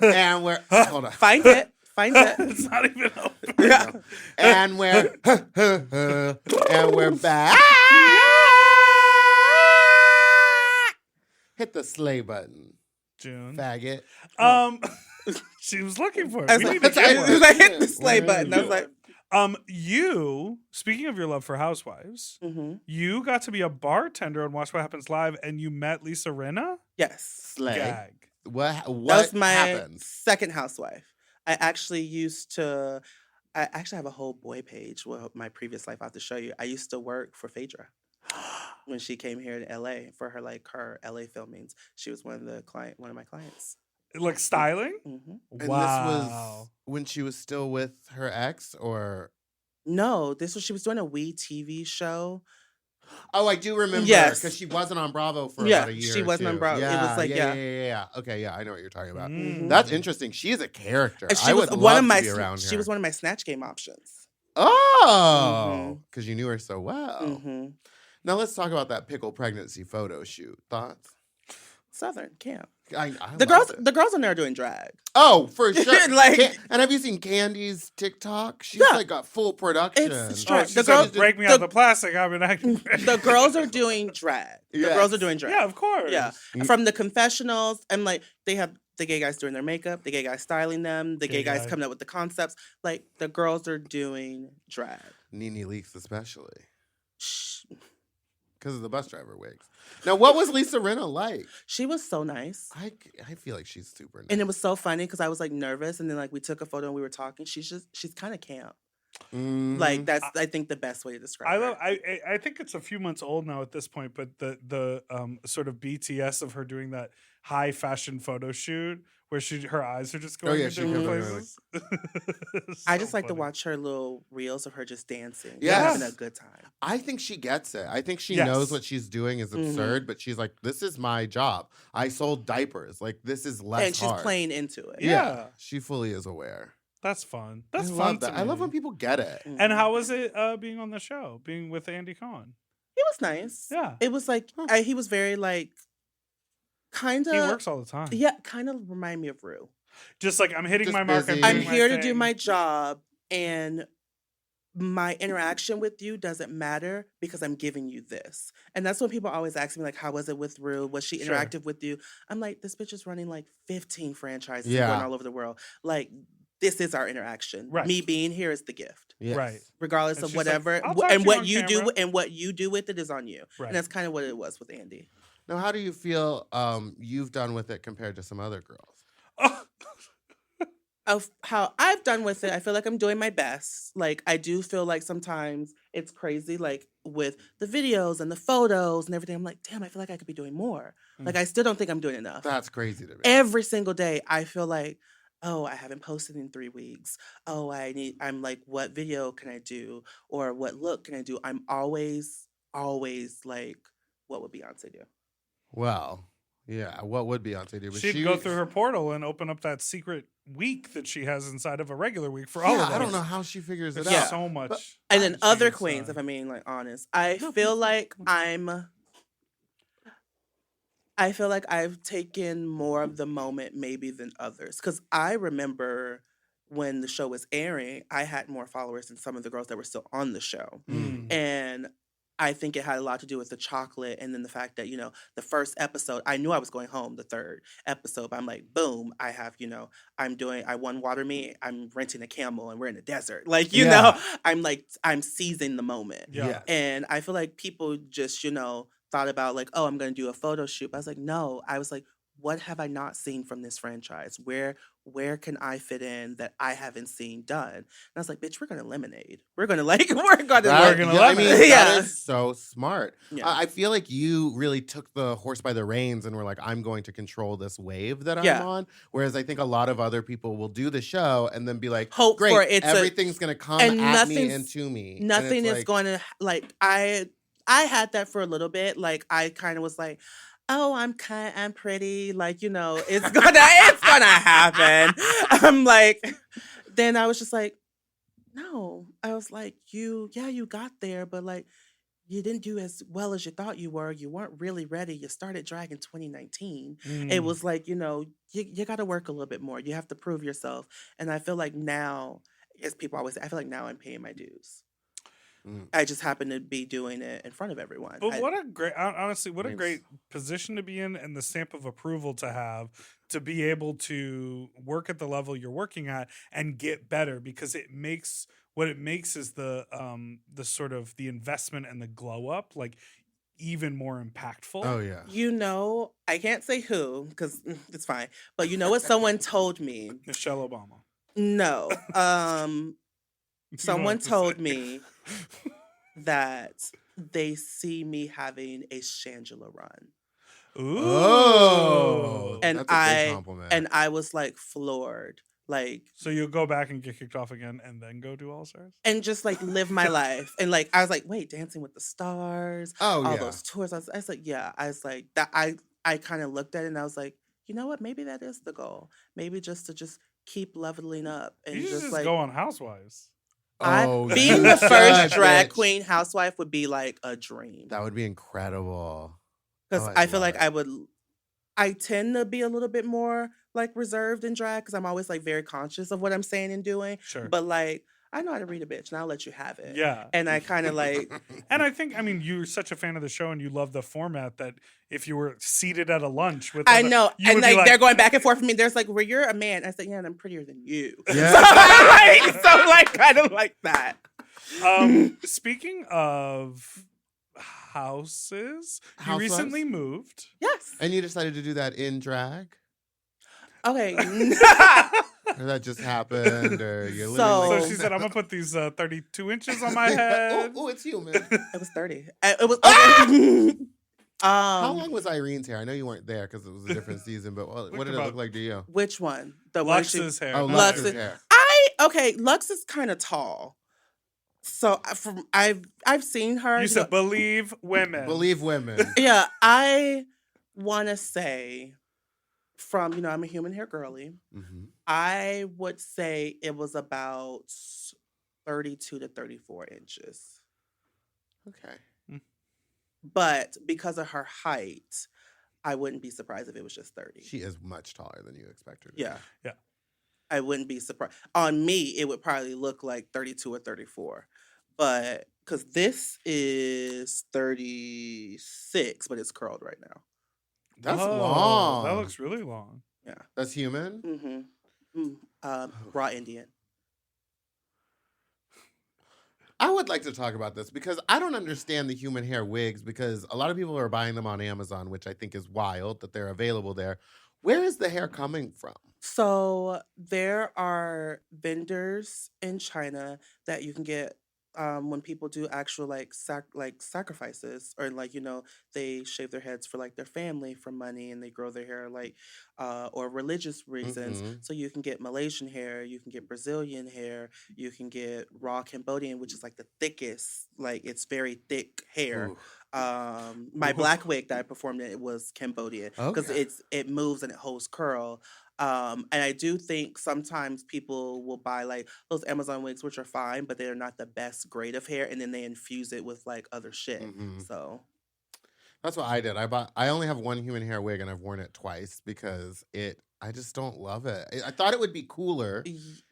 And we're hold on. Find it. Find it. It's not even open. Yeah. And we're and we're back. Hit the slay button, June. faggot. She was looking for it. I We was need like, to get one. I hit the slay button. I was like, You, speaking of your love for Housewives, you got to be a bartender on Watch What Happens Live, and you met Lisa Rinna? yes. Slay. Gag. What That was my happens? second housewife. I actually have a whole boy page. Well, my previous life I have to show you. I used to work for Phaedra when she came here to LA for her LA filmings. She was one of my clients. Like styling? Hmm. And this Wow. was when she was still with her ex, or No, she was doing a We TV show. oh, I do remember. Yes. Because she wasn't on Bravo for Yeah, about a year. she or wasn't on two. Bravo. It Yeah, was like, yeah. yeah. Okay, yeah, I know what you're talking about. Mm. That's interesting. She is a character. And she I was would one love of my to be around her. she was one of my Snatch Game options. Oh, because you knew her so well. Hmm. Now let's talk about that pickle pregnancy photo shoot. Thoughts? Southern camp. I The loved it. girls in there are doing drag. Oh, for sure. Like- and have you seen Candy's TikTok? She's Yeah. like got full production. It's Oh, drag. she The said, girls, break me the- out the plastic. I'm an actor. the girls are doing drag. The Yes. girls are doing drag. Yeah, of course. Yeah. From the confessionals, and like they have the gay guys doing their makeup, the gay guys styling them, the Gay gay guys guy. coming up with the concepts. Like the girls are doing drag. Nene Leakes especially. Shh. Because of the bus driver wigs. Now, what was Lisa Rinna like? She was so nice. I feel like she's super nice. And it was so funny because I was like nervous, and then like we took a photo and we were talking. She's kind of camp. Mhm. Like that's I think the best way to describe her. I think it's a few months old now at this point, but the sort of BTS of her doing that high fashion photo shoot where her eyes are just going yeah, in she different goes places. I So just like to funny. watch her little reels of her just dancing. and Yes. having a good time. I think she gets it. I think she Yes. knows what she's doing is absurd, but she's like, this is my job. I sold diapers. Like, this is less And she's hard. playing into it. Yeah. She fully is aware. That's fun. That's I fun. love to that. I love me. when people get it. Mhm. And how was it being on the show, being with Andy Cohen? It was nice. Yeah. It was like he was very like kind He of works all the time. Yeah, kind of remind me of Rue. Just like I'm hitting Just my mark. busy. I'm, I'm doing my here to do thing. my job, and my interaction with you doesn't matter because I'm giving you this. And that's when people always ask me, like, how was it with Rue? Was she Sure. interactive with you? I'm like, this bitch is running like 15 franchises Yeah. going all over the world. Like, this is our interaction. Right. Me being here is the gift. Yes. Right. Regardless And of she's like, whatever. "I'll talk to And you what on you camera." do and what you do with it is on you. Right. And that's kind of what it was with Andy. Now, how do you feel you've done with it compared to some other girls? Of how I've done with it, I feel like I'm doing my best. Like, I do feel like sometimes it's crazy, like with the videos and the photos and everything. I'm like, damn, I feel like I could be doing more. Like, I still don't think I'm doing enough. That's crazy to me. Every single day, I feel like oh, I haven't posted in 3 weeks. Oh, I'm like, what video can I do? Or what look can I do? I'm always like, what would Beyonce do? Well, yeah. What would Beyonce do? But She'd go through her portal and open up that secret week that she has inside of a regular week for all of us. I don't know how she figures it There's out. so much. And then other Jeez, queens, if I'm being like honest, I feel like I've taken more of the moment maybe than others. Because I remember when the show was airing, I had more followers than some of the girls that were still on the show. Mm. And I think it had a lot to do with the chocolate and then the fact that, the first episode, I knew I was going home the third episode, but I'm like, boom, I have, I won Water Me, I'm renting a camel and we're in the desert. Like, I'm seizing the moment. Yeah. And I feel like people just, thought about like, oh, I'm going to do a photo shoot. But I was like, no. I was like, what have I not seen from this franchise? Where can I fit in that I haven't seen done? And I was like, bitch, we're going to lemonade. We're going to I mean, that is so smart. Yeah. I feel like you really took the horse by the reins and were like, I'm going to control this wave that I'm on. Whereas I think a lot of other people will do the show and then be like, great, everything's going to come at me and to me. Nothing is going to, like, I had that for a little bit. Like, I kind of was like, oh, I'm pretty. Like, it's gonna happen. I'm like, then I was just like, no. I was like, you got there, but like, you didn't do as well as you thought you were. You weren't really ready. You started drag in 2019. It was like, you got to work a little bit more. You have to prove yourself. And I feel like now, as people always say, I feel like now I'm paying my dues. I just happen to be doing it in front of everyone. But honestly, what a great position to be in and the stamp of approval to have to be able to work at the level you're working at and get better, because what it makes is the sort of the investment and the glow up like even more impactful. Oh yeah. I can't say who because it's fine. But what someone told me? Michelle Obama. No. Someone told me that they see me having a Shangela run. Ooh. Oh, and that's a big compliment. And I was like floored. Like, so you'll go back and get kicked off again and then go do All Stars? And just like live my life. And like I was like, wait, Dancing with the Stars, all those tours. I was like, yeah. I was like that I kind of looked at it and I was like, you know what? Maybe that is the goal. Maybe just to keep leveling up and you just like go on Housewives. Being the first drag queen housewife would be like a dream. That would be incredible. Because I feel like I tend to be a little bit more like reserved in drag because I'm always like very conscious of what I'm saying and doing. Sure. But like, I know how to read a bitch and I'll let you have it. Yeah. And I kind of like. And I think, you're such a fan of the show and you love the format that if you were seated at a lunch with. I know. And like they're going back and forth with me. There's like, well, you're a man. I said, yeah, and I'm prettier than you. Yeah. so kind of like that. Speaking of houses, you recently moved. Yes. And you decided to do that in drag? Okay. Or that just happened, or you're So she said, I'm going to put these 32 inches on my head. oh, it's human. It was 30. It was. Okay. How long was Irene's hair? I know you weren't there because it was a different season, but what did it look like to you? Which one? The Lux's hair. Oh, Lux's hair. Lux is kind of tall. So I've seen her. You said believe women. Believe women. Yeah, I want to say from, I'm a human hair girly. Mm-hmm. I would say it was about 32 to 34 inches. Okay. But because of her height, I wouldn't be surprised if it was just 30. She is much taller than you expect her to Yeah. Yeah. I wouldn't be surprised. On me, it would probably look like 32 or 34. But because this is 36, but it's curled right now. That's long. That looks really long. Yeah. That's human? Raw Indian. I would like to talk about this because I don't understand the human hair wigs because a lot of people are buying them on Amazon, which I think is wild that they're available there. Where is the hair coming from? So there are vendors in China that you can get when people do actual like sacrifices, or like they shave their heads for like their family for money, and they grow their hair like or religious reasons. Mm-hmm. So you can get Malaysian hair, you can get Brazilian hair, you can get raw Cambodian, which is like the thickest, like it's very thick hair. Ooh. My black wig that I performed in, it was Cambodian because Okay. it moves and it holds curl. And I do think sometimes people will buy like those Amazon wigs, which are fine, but they're not the best grade of hair, and then they infuse it with like other shit. Mm-hmm. So That's what I did. I only have one human hair wig, and I've worn it twice because I just don't love it. I thought it would be cooler,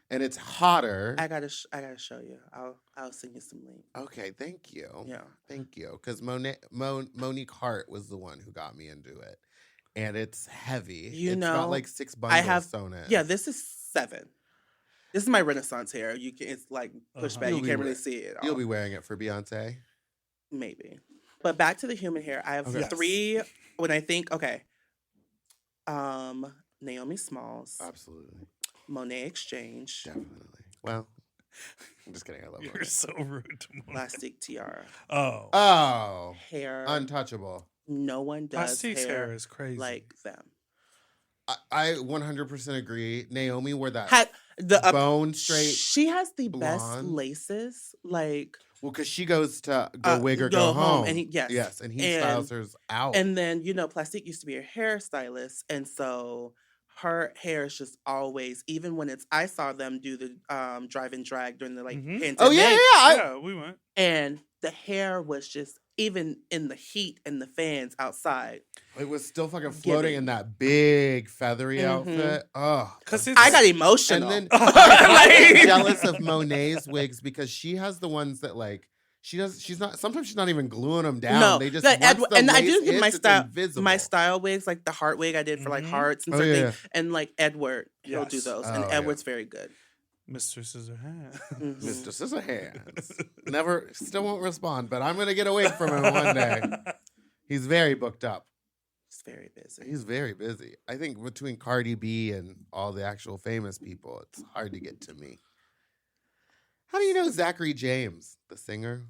and it's hotter. I gotta show you. I'll send you some link. Okay, thank you. Yeah. Thank you. Because Monique Hart was the one who got me into it. And it's heavy. It's got like 6 bundles sewn in. Yeah, this is 7. This is my Renaissance hair. It's like pushed back. You can't really see it. You'll be wearing it for Beyonce. Maybe. But back to the human hair. I have 3 when I think, okay. Naomi Smalls. Absolutely. Monet Exchange. Definitely. Well, I'm just kidding. I love You're Monet. so rude to Monet. Plastic Tiara. Oh. Hair. Untouchable. No one does Plastic's hair is crazy. like them. I 100% agree. Naomi wore that bone straight. She has the best blonde. laces. Like, well, because she goes to go wig or go home. And and he styles hers out. And then, Plastique used to be a hairstylist. And so her hair is just always, even when I saw them do the drive and drag during the pandemic. Oh, yeah, we went. And the hair was just, even in the heat and the fans outside, it was still fucking floating in that big feathery outfit. Oh, because I got emotional. And then I'm jealous of Monet's wigs because she has the ones that like sometimes she's not even gluing them down. No, they just and I do think invisible. my style wigs, like the heart wig I did for like hearts and certain things, and like Edward, he'll do those, and Edward's very good. Mr. Scissorhands. Mr. Scissorhands. Still won't respond, but I'm going to get away from him one day. He's very booked up. He's very busy. He's very busy. I think between Cardi B and all the actual famous people, it's hard to get to me. How do you know Zachary James, the singer?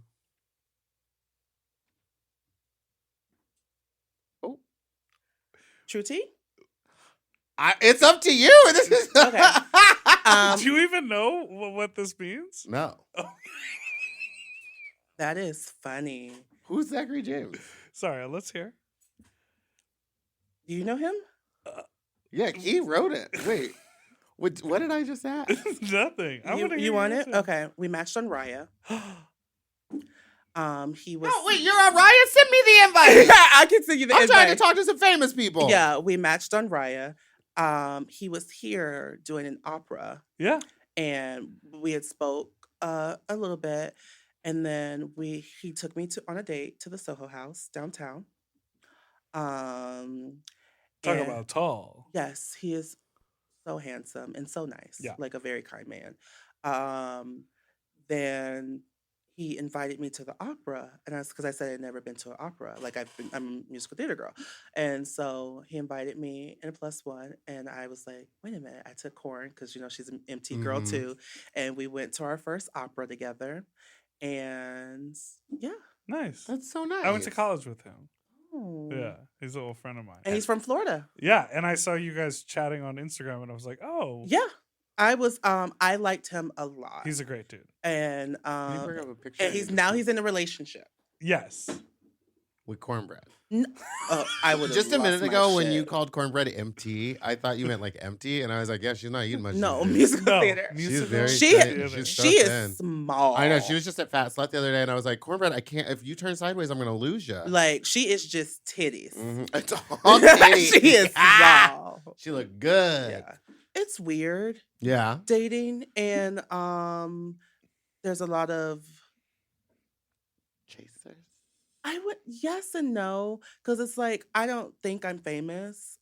Oh. True Tea? It's up to you. This is okay. Do you even know what this means? No. Oh. That is funny. Who's Zachary James? Sorry, let's hear. Do you know him? Yeah, he wrote it. Wait, what did I just ask? Nothing. You want it? Okay, we matched on Raya. He was. Oh wait, you're on Raya. Send me the invite. I can send you the invite. I'm trying to talk to some famous people. Yeah, we matched on Raya. He was here doing an opera. Yeah. And we had spoke a little bit, and then he took me on a date to the Soho House downtown. Talk about tall. Yes, he is so handsome and so nice. Yeah. Like a very kind man. Then he invited me to the opera, and because I said I'd never been to an opera. Like I'm a musical theater girl, and so he invited me in a +1, and I was like, wait a minute. I took Corn because she's an MT girl too, and we went to our first opera together, and yeah, Nice. That's so nice. I went to college with him. Oh. Yeah, he's a little friend of mine. And he's from Florida. Yeah, and I saw you guys chatting on Instagram, and I was like, oh. Yeah. I liked him a lot. He's a great dude. And Can you bring up a picture? and he's in a relationship. Yes. With cornbread. I would Just a minute ago when you called cornbread empty, I thought you meant like empty, and I was like, yeah, she's not eating much. No, of it. musical theater. She's very She thin. She's so is thin. small. I know. She was just at Fat Slut the other day, and I was like, cornbread, I can't. If you turn sideways, I'm gonna lose you. Like she is just titties. It's all titties. She is small. She looked good. Yeah, it's weird Yeah. dating, and there's a lot of Chasers. I would yes and no because it's like I don't think I'm famous.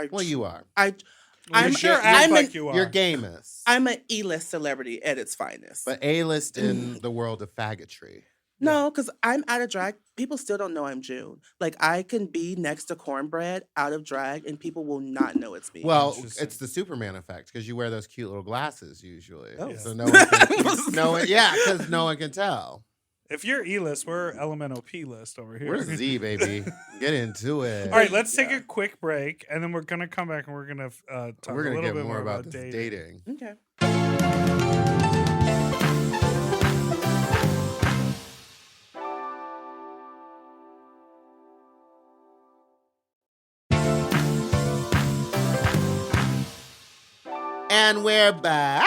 Well, you are. I'm sure I'm act an- like you are. You're gamous. I'm an E-list celebrity at its finest. But A-list in the world of faggotry. No, because I'm out of drag. People still don't know I'm June. Like, I can be next to cornbread out of drag, and people will not know it's me. Well, Interesting. it's the Superman effect because you wear those cute little glasses usually. Oh. So no one can, because no one can tell. If you're E-list, we're elemental P-list over here. We're Z, baby. Get into it. All right, let's take a quick break, and then we're gonna come back and we're gonna talk We're a gonna little get bit more about dating. this dating. Okay. And we're back.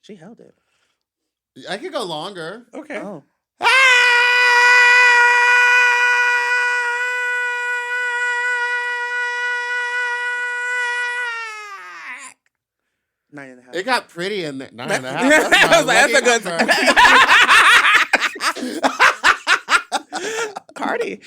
She held it. I could go longer. Okay. Oh. 9.5. It got pretty in there. 9.5. I was like, that's a good Cardi.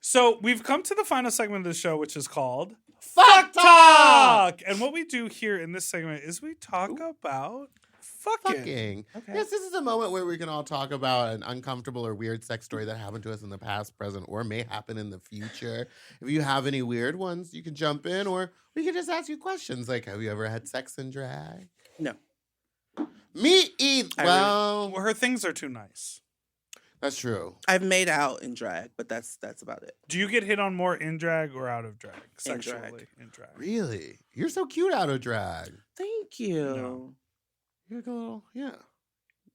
So we've come to the final segment of the show, which is called Fuck Talk. And what we do here in this segment is we talk about fucking. Okay. Yes, this is a moment where we can all talk about an uncomfortable or weird sex story that happened to us in the past, present, or may happen in the future. If you have any weird ones, you can jump in, or we can just ask you questions like, have you ever had sex in drag? No. Me either. Well, her things are too nice. That's true. I've made out in drag, but that's about it. Do you get hit on more in drag or out of drag? In drag. Sexually in drag. Really? You're so cute out of drag. Thank you. No. You're like a little, yeah.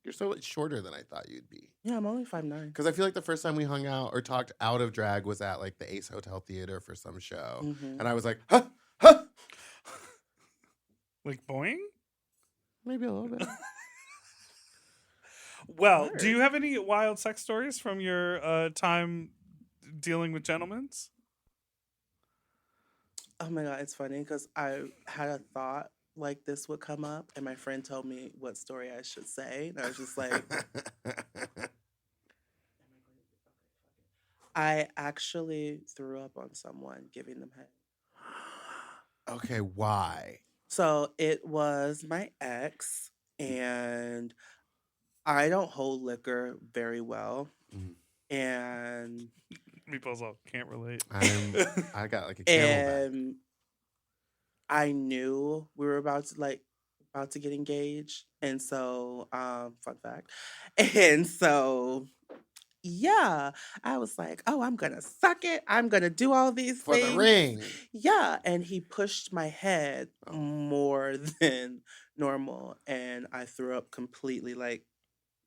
You're so much shorter than I thought you'd be. Yeah, I'm only 5'9". Because I feel like the first time we hung out or talked out of drag was at like the Ace Hotel Theater for some show. Mhm. And I was like, huh, huh. Like boing? Maybe a little bit. Well, Word. do you have any wild sex stories from your time dealing with gentlemen's? Oh my God, it's funny because I had a thought like this would come up, and my friend told me what story I should say. And I was just like, I actually threw up on someone giving them head. Okay, why? So it was my ex, and I don't hold liquor very well. Mhm. And Meatballs all can't relate. I got like a camelback. and I knew we were about to get engaged. And so, fun fact. And so, yeah, I was like, oh, I'm gonna suck it. I'm gonna do all these For things. the ring. Yeah. And he pushed my head Oh. more than normal. And I threw up completely like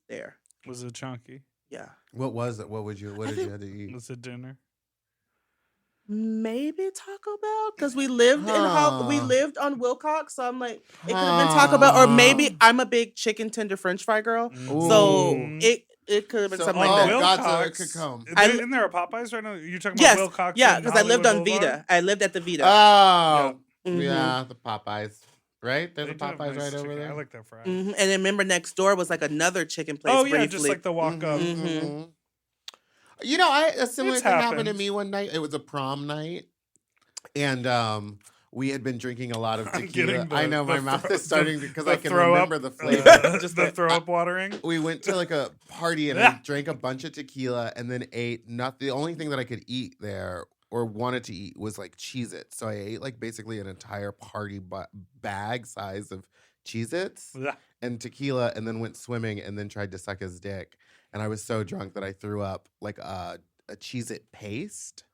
there. Was it chunky? Yeah. What was it? What did you have to eat? Was it dinner? Maybe Taco Bell because we lived we Huh. lived on Wilcox, so I'm like it could have been Taco Bell, or maybe I'm a big chicken tender French fry girl, so Ooh. it could have been So- something oh, like that. God, so it Wilcox. could come. Isn't there a Popeyes right now? You're talking about Yes, Wilcox? yeah, and because I lived on Hollywood Boulevard? Vita. I lived at the Vita. Oh. Mhm. Yeah, the Popeyes. Right? There's They a do have Popeyes nice right over chicken. there. I like their fries. Mhm. And then remember next door was like another chicken place. Oh yeah, briefly. just like the walk up. Mhm, Mhm. mhm. You know, a similar It's thing happened to happened. me one night. It was a prom night, and we had been drinking a lot of I'm tequila. getting I know my mouth is starting because I can remember the flavor. Just the the- throw up watering. We went to like a party and I Yeah. drank a bunch of tequila and then ate not the only thing that I could eat there or wanted to eat was like Cheez-Its. So I ate like basically an entire party bag size of Cheez-Its Yeah. and tequila and then went swimming and then tried to suck his dick. And I was so drunk that I threw up like a Cheez-It paste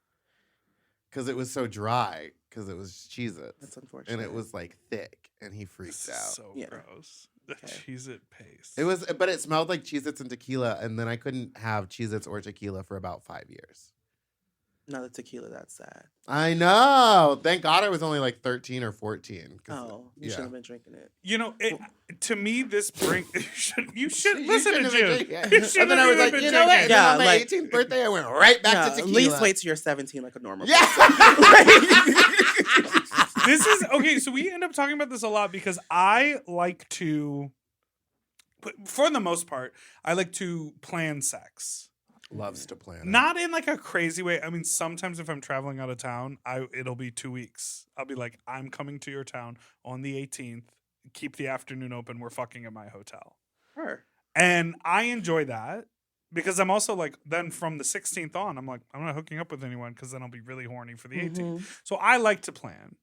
because it was so dry because it was Cheez-Its. That's unfortunate. And it was like thick and he freaked This is out. so Yeah. gross. The Okay. Cheez-It paste. It was, but it smelled like Cheez-Its and tequila, and then I couldn't have Cheez-Its or tequila for about 5 years. Not the tequila. That's sad. I know. Thank God I was only like 13 or 14. 'cause- Oh, you yeah. should have been drinking it. You know, to me, this bring you should You listen to shouldn't have been June. drinking it. You And shouldn't then I was have like, been you know what? drinking. And then Yeah, on my like- 18th birthday, I went right back Yeah, to at tequila. least wait till you're 17 like a normal Yeah. This is okay. So we end up talking about this a lot because I like to, for the most part, I like to plan sex. Loves to plan. it. Not in like a crazy way. I mean, sometimes if I'm traveling out of town, it'll be 2 weeks. I'll be like, I'm coming to your town on the 18th. keep the afternoon open. We're fucking at my hotel. Her. And I enjoy that because I'm also like, then from the 16th on, I'm like, I'm not hooking up with anyone because then I'll be really horny for the 18th. So I like to plan.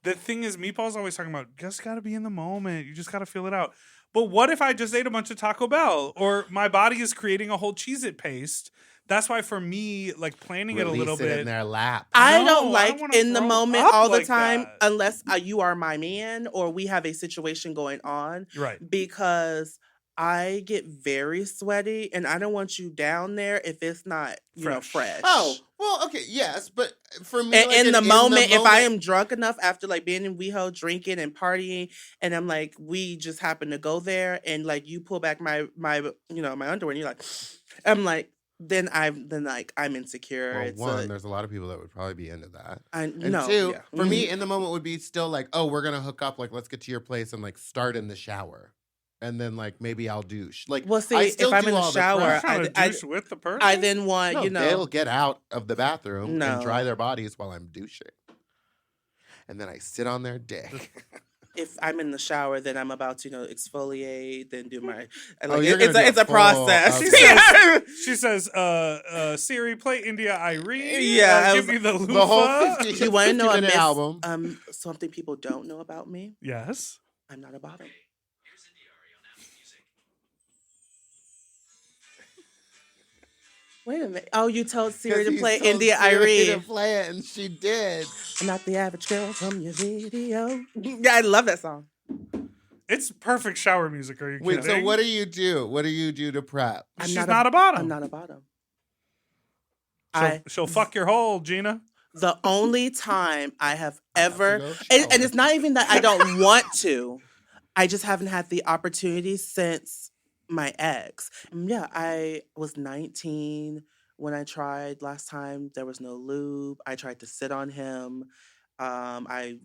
The thing is, Meatball's always talking about, just got to be in the moment. You just got to feel it out. But what if I just ate a bunch of Taco Bell or my body is creating a whole Cheez-It paste? That's why for me, like planning it a little bit in their lap. I No, don't I like don't wanna in the grow moment up all the like time that. unless you are my man or we have a situation going on right. because I get very sweaty and I don't want you down there if it's not, fresh. Oh, well, okay, yes, but for me, And like, in the moment, if I am drunk enough after like being in WeHo drinking and partying, and I'm like, we just happen to go there, and like you pull back my my underwear, and you're like, I'm like, then I'm insecure. Well, there's a lot of people that would probably be into that. And two, for me, in the moment would be still like, oh, we're gonna hook up, like let's get to your place and like start in the shower. And then, like, maybe I'll douche. Like, well, see, I still if I'm do in the all shower, I douche with the person. I then want, No, they'll get out of the bathroom and dry their bodies while I'm douching. And then I sit on their dick. If I'm in the shower, then I'm about to, exfoliate, then do my. It's a process. Okay. She says, Siri, play India Irene. Yeah, give me the loofah. The whole 50, You want to know 50-minute album. Something people don't know about me? Yes. I'm not a bottom. Wait a minute. Oh, you told Siri to play India Irene. To play it, and she did. I'm not the average girl from your video. Yeah, I love that song. It's perfect shower music. Are you kidding? Wait, so what do you do? What do you do to prep? She's not a bottom. I'm not a bottom. She'll fuck your hole, Gina. The only time I have ever, and it's not even that I don't want to, I just haven't had the opportunity since my ex. Yeah, I was 19 when I tried last time. There was no lube. I tried to sit on him. I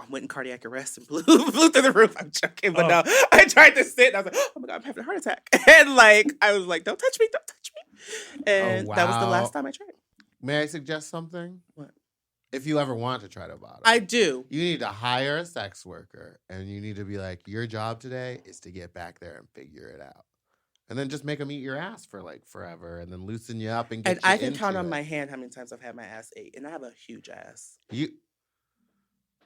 went in cardiac arrest and flew through the roof. I'm joking, but no, I tried to sit. And I was like, oh my God, I'm having a heart attack. And I was like, don't touch me, don't touch me. And that was the last time I tried. May I suggest something? What? If you ever want to try to bottom, I do. You need to hire a sex worker, and you need to be like, your job today is to get back there and figure it out. And then just make them eat your ass for like forever, and then loosen you up and get. And you I can into count on it. my hand how many times I've had my ass ate, and I have a huge ass,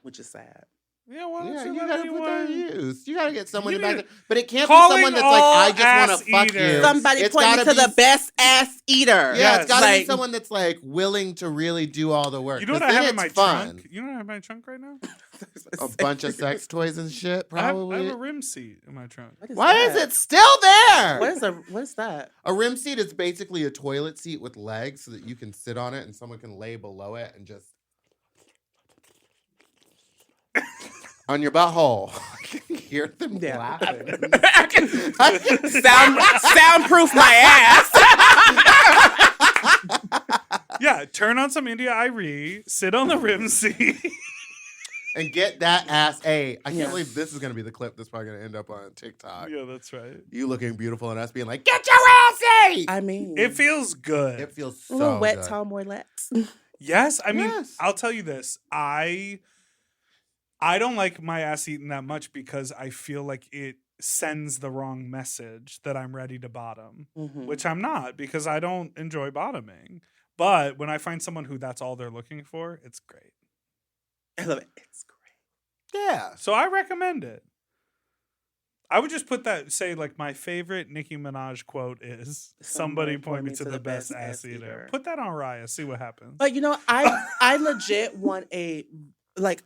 which is sad. Yeah, well, you gotta put that to use. You gotta get someone back there, but it can't be Calling someone that's like, I just want ass to fuck eaters. you. Somebody It's point me gotta to the be- best ass eater. Yeah, it's gotta Like- be someone that's like willing to really do all the work. You know what 'cause I then have in it's my fun. trunk? You know what I have in my trunk right now? A bunch of sex toys and shit, probably. I have a rim seat in my trunk. Why is it still there? What is that? A rim seat is basically a toilet seat with legs so that you can sit on it and someone can lay below it and just on your butthole. I can hear them laughing. Soundproof my ass. Yeah, turn on some India Irene, sit on the rim seat. And get that ass A. I can't believe this is going to be the clip that's probably going to end up on TikTok. Yeah, that's right. You looking beautiful and us being like, get your ass A! I mean, It feels good. It feels a so little wet good. Tom Moylet's. Yes, I mean, Yes. I'll tell you this. I don't like my ass eaten that much because I feel like it sends the wrong message that I'm ready to bottom, which I'm not because I don't enjoy bottoming. But when I find someone who that's all they're looking for, it's great. I love it. It's great. Yeah. So I recommend it. I would just put that, say, like, my favorite Nicki Minaj quote is, somebody point me to the best ass eater. Put that on Raya, see what happens. But I legit want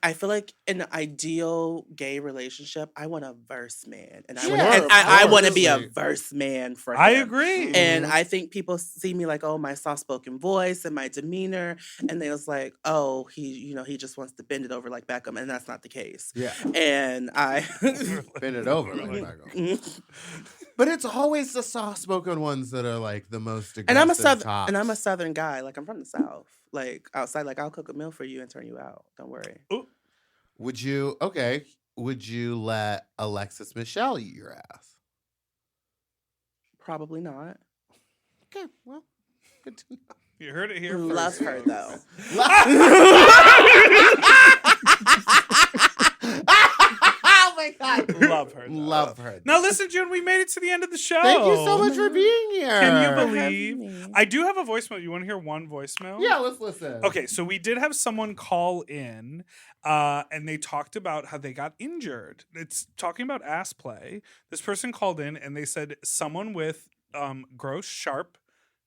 I feel like in an ideal gay relationship, I want a verse man. And I want to be a verse man for him. I agree. And I think people see me like, oh, my soft-spoken voice and my demeanor. And they was like, oh, he just wants to bend it over like Beckham. And that's not the case. Yeah. And I... Bend it over like Beckham. But it's always the soft-spoken ones that are like the most aggressive And I'm a tops. Southern guy. Like, I'm from the South. Like, outside, like, I'll cook a meal for you and turn you out. Don't worry. Ooh. Would you let Alexis Michelle eat your ass? Probably not. Okay, well, good to know. You heard it here first. Love her, though. my God. Love her. though. Love her. Now listen, June, we made it to the end of the show. Thank you so much for being here. Can you For having believe? me. I do have a voicemail. You want to hear one voicemail? Yeah, let's listen. Okay, so we did have someone call in, and they talked about how they got injured. It's talking about ass play. This person called in, and they said someone with gross, sharp,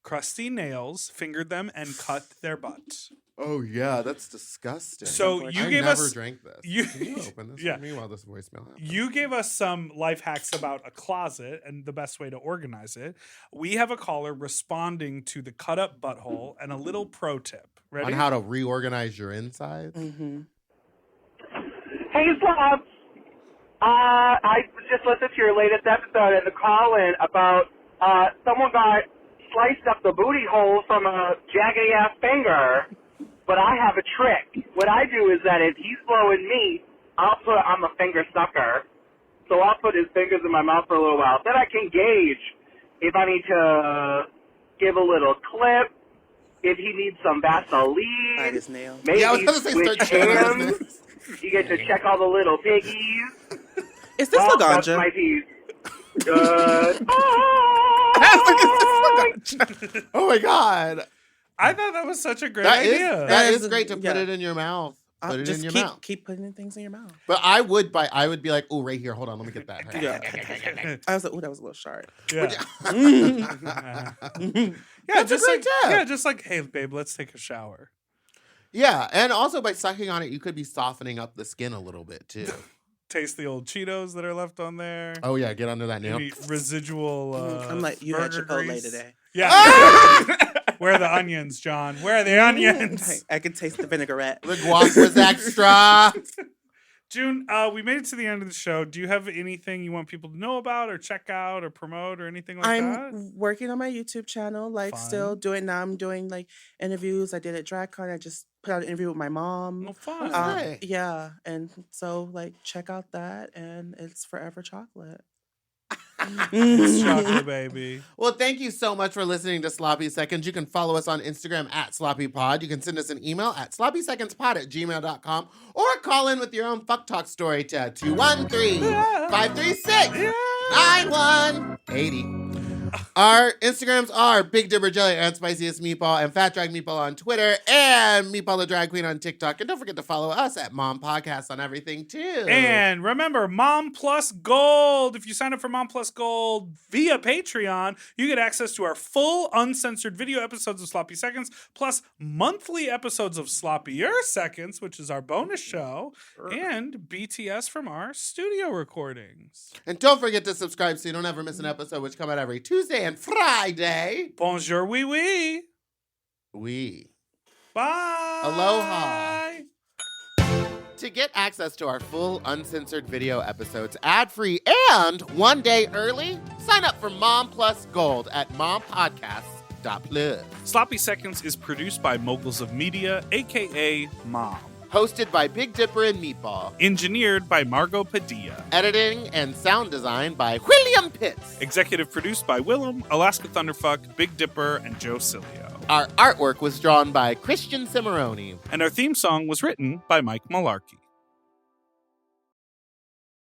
crusty nails fingered them and cut their butt. Oh yeah, that's disgusting. So you I gave never us drank this. you- Can you open this Yeah. for me while this voicemail happens? You gave us some life hacks about a closet and the best way to organize it. We have a caller responding to the cut up butthole and a little pro tip. Ready? On how to reorganize your insides. Mm-hmm. Hey, Slob. I just listened to your latest episode and the call-in about someone got sliced up the booty hole from a jaggedy-ass finger, but I have a trick. What I do is that if he's blowing me, I'm a finger sucker, so I'll put his fingers in my mouth for a little while. Then I can gauge if I need to give a little clip, if he needs some Bite Vaseline, his nail. maybe Yeah, I was gonna say switch start checking out hands. this. You get to check all the little piggies. Is this Oh, that's Laganja? my piece. Good. Oh my God. I thought that was such a great That is idea. that That is is- great to put yeah. it in your mouth. Put it Just in your keep mouth. keep putting things in your mouth. But I would be like, oh, right here. Hold on, let me get that. Yeah. I was like, oh, that was a little sharp. Yeah. Mm. Yeah, That's a just great like tip. yeah, just like, hey, babe, let's take a shower. Yeah, and also by sucking on it, you could be softening up the skin a little bit too. Taste the old Cheetos that are left on there. Oh yeah, get under that nail. Maybe residual. I'm like, you had burger Chipotle grease. today. Yeah. Where are the onions, John? Where are the onions? I can taste the vinaigrette. The guac was extra. June, we made it to the end of the show. Do you have anything you want people to know about or check out or promote or anything like I'm that? working on my YouTube channel, like still Fun. doing now. I'm doing like interviews. I did at DragCon. I just put out an interview with my mom. Oh, fun. Nice. Yeah, and so like check out that, and it's forever chocolate. It's chocolate, baby. Well, thank you so much for listening to Sloppy Seconds. You can follow us on Instagram at SloppyPod. You can send us an email at sloppysecondspod@gmail.com or call in with your own fuck talk story to 213-536-9180. Our Instagrams are Big Dipper Jelly and Spiciest Meatball and Fat Drag Meatball on Twitter and Meatball the Drag Queen on TikTok. And don't forget to follow us at Mom Podcast on everything too. And remember, Mom Plus Gold. If you sign up for Mom Plus Gold via Patreon, you get access to our full uncensored video episodes of Sloppy Seconds, plus monthly episodes of Sloppier Seconds, which is our bonus show, and BTS from our studio recordings. And don't forget to subscribe so you don't ever miss an episode, which come out every Tuesday and Friday. Bonjour, oui, oui. We. Bye. Aloha. To get access to our full uncensored video episodes ad-free and one day early, sign up for Mom Plus Gold at mompodcasts.plus. Sloppy Seconds is produced by Moguls of Media, a.k.a. Mom. Hosted by Big Dipper and Meatball. Engineered by Margot Padilla. Editing and sound design by William Pitts. Executive produced by Willem, Alaska Thunderfuck, Big Dipper, and Joe Cilio. Our artwork was drawn by Christian Cimarroni. And our theme song was written by Mike Malarkey.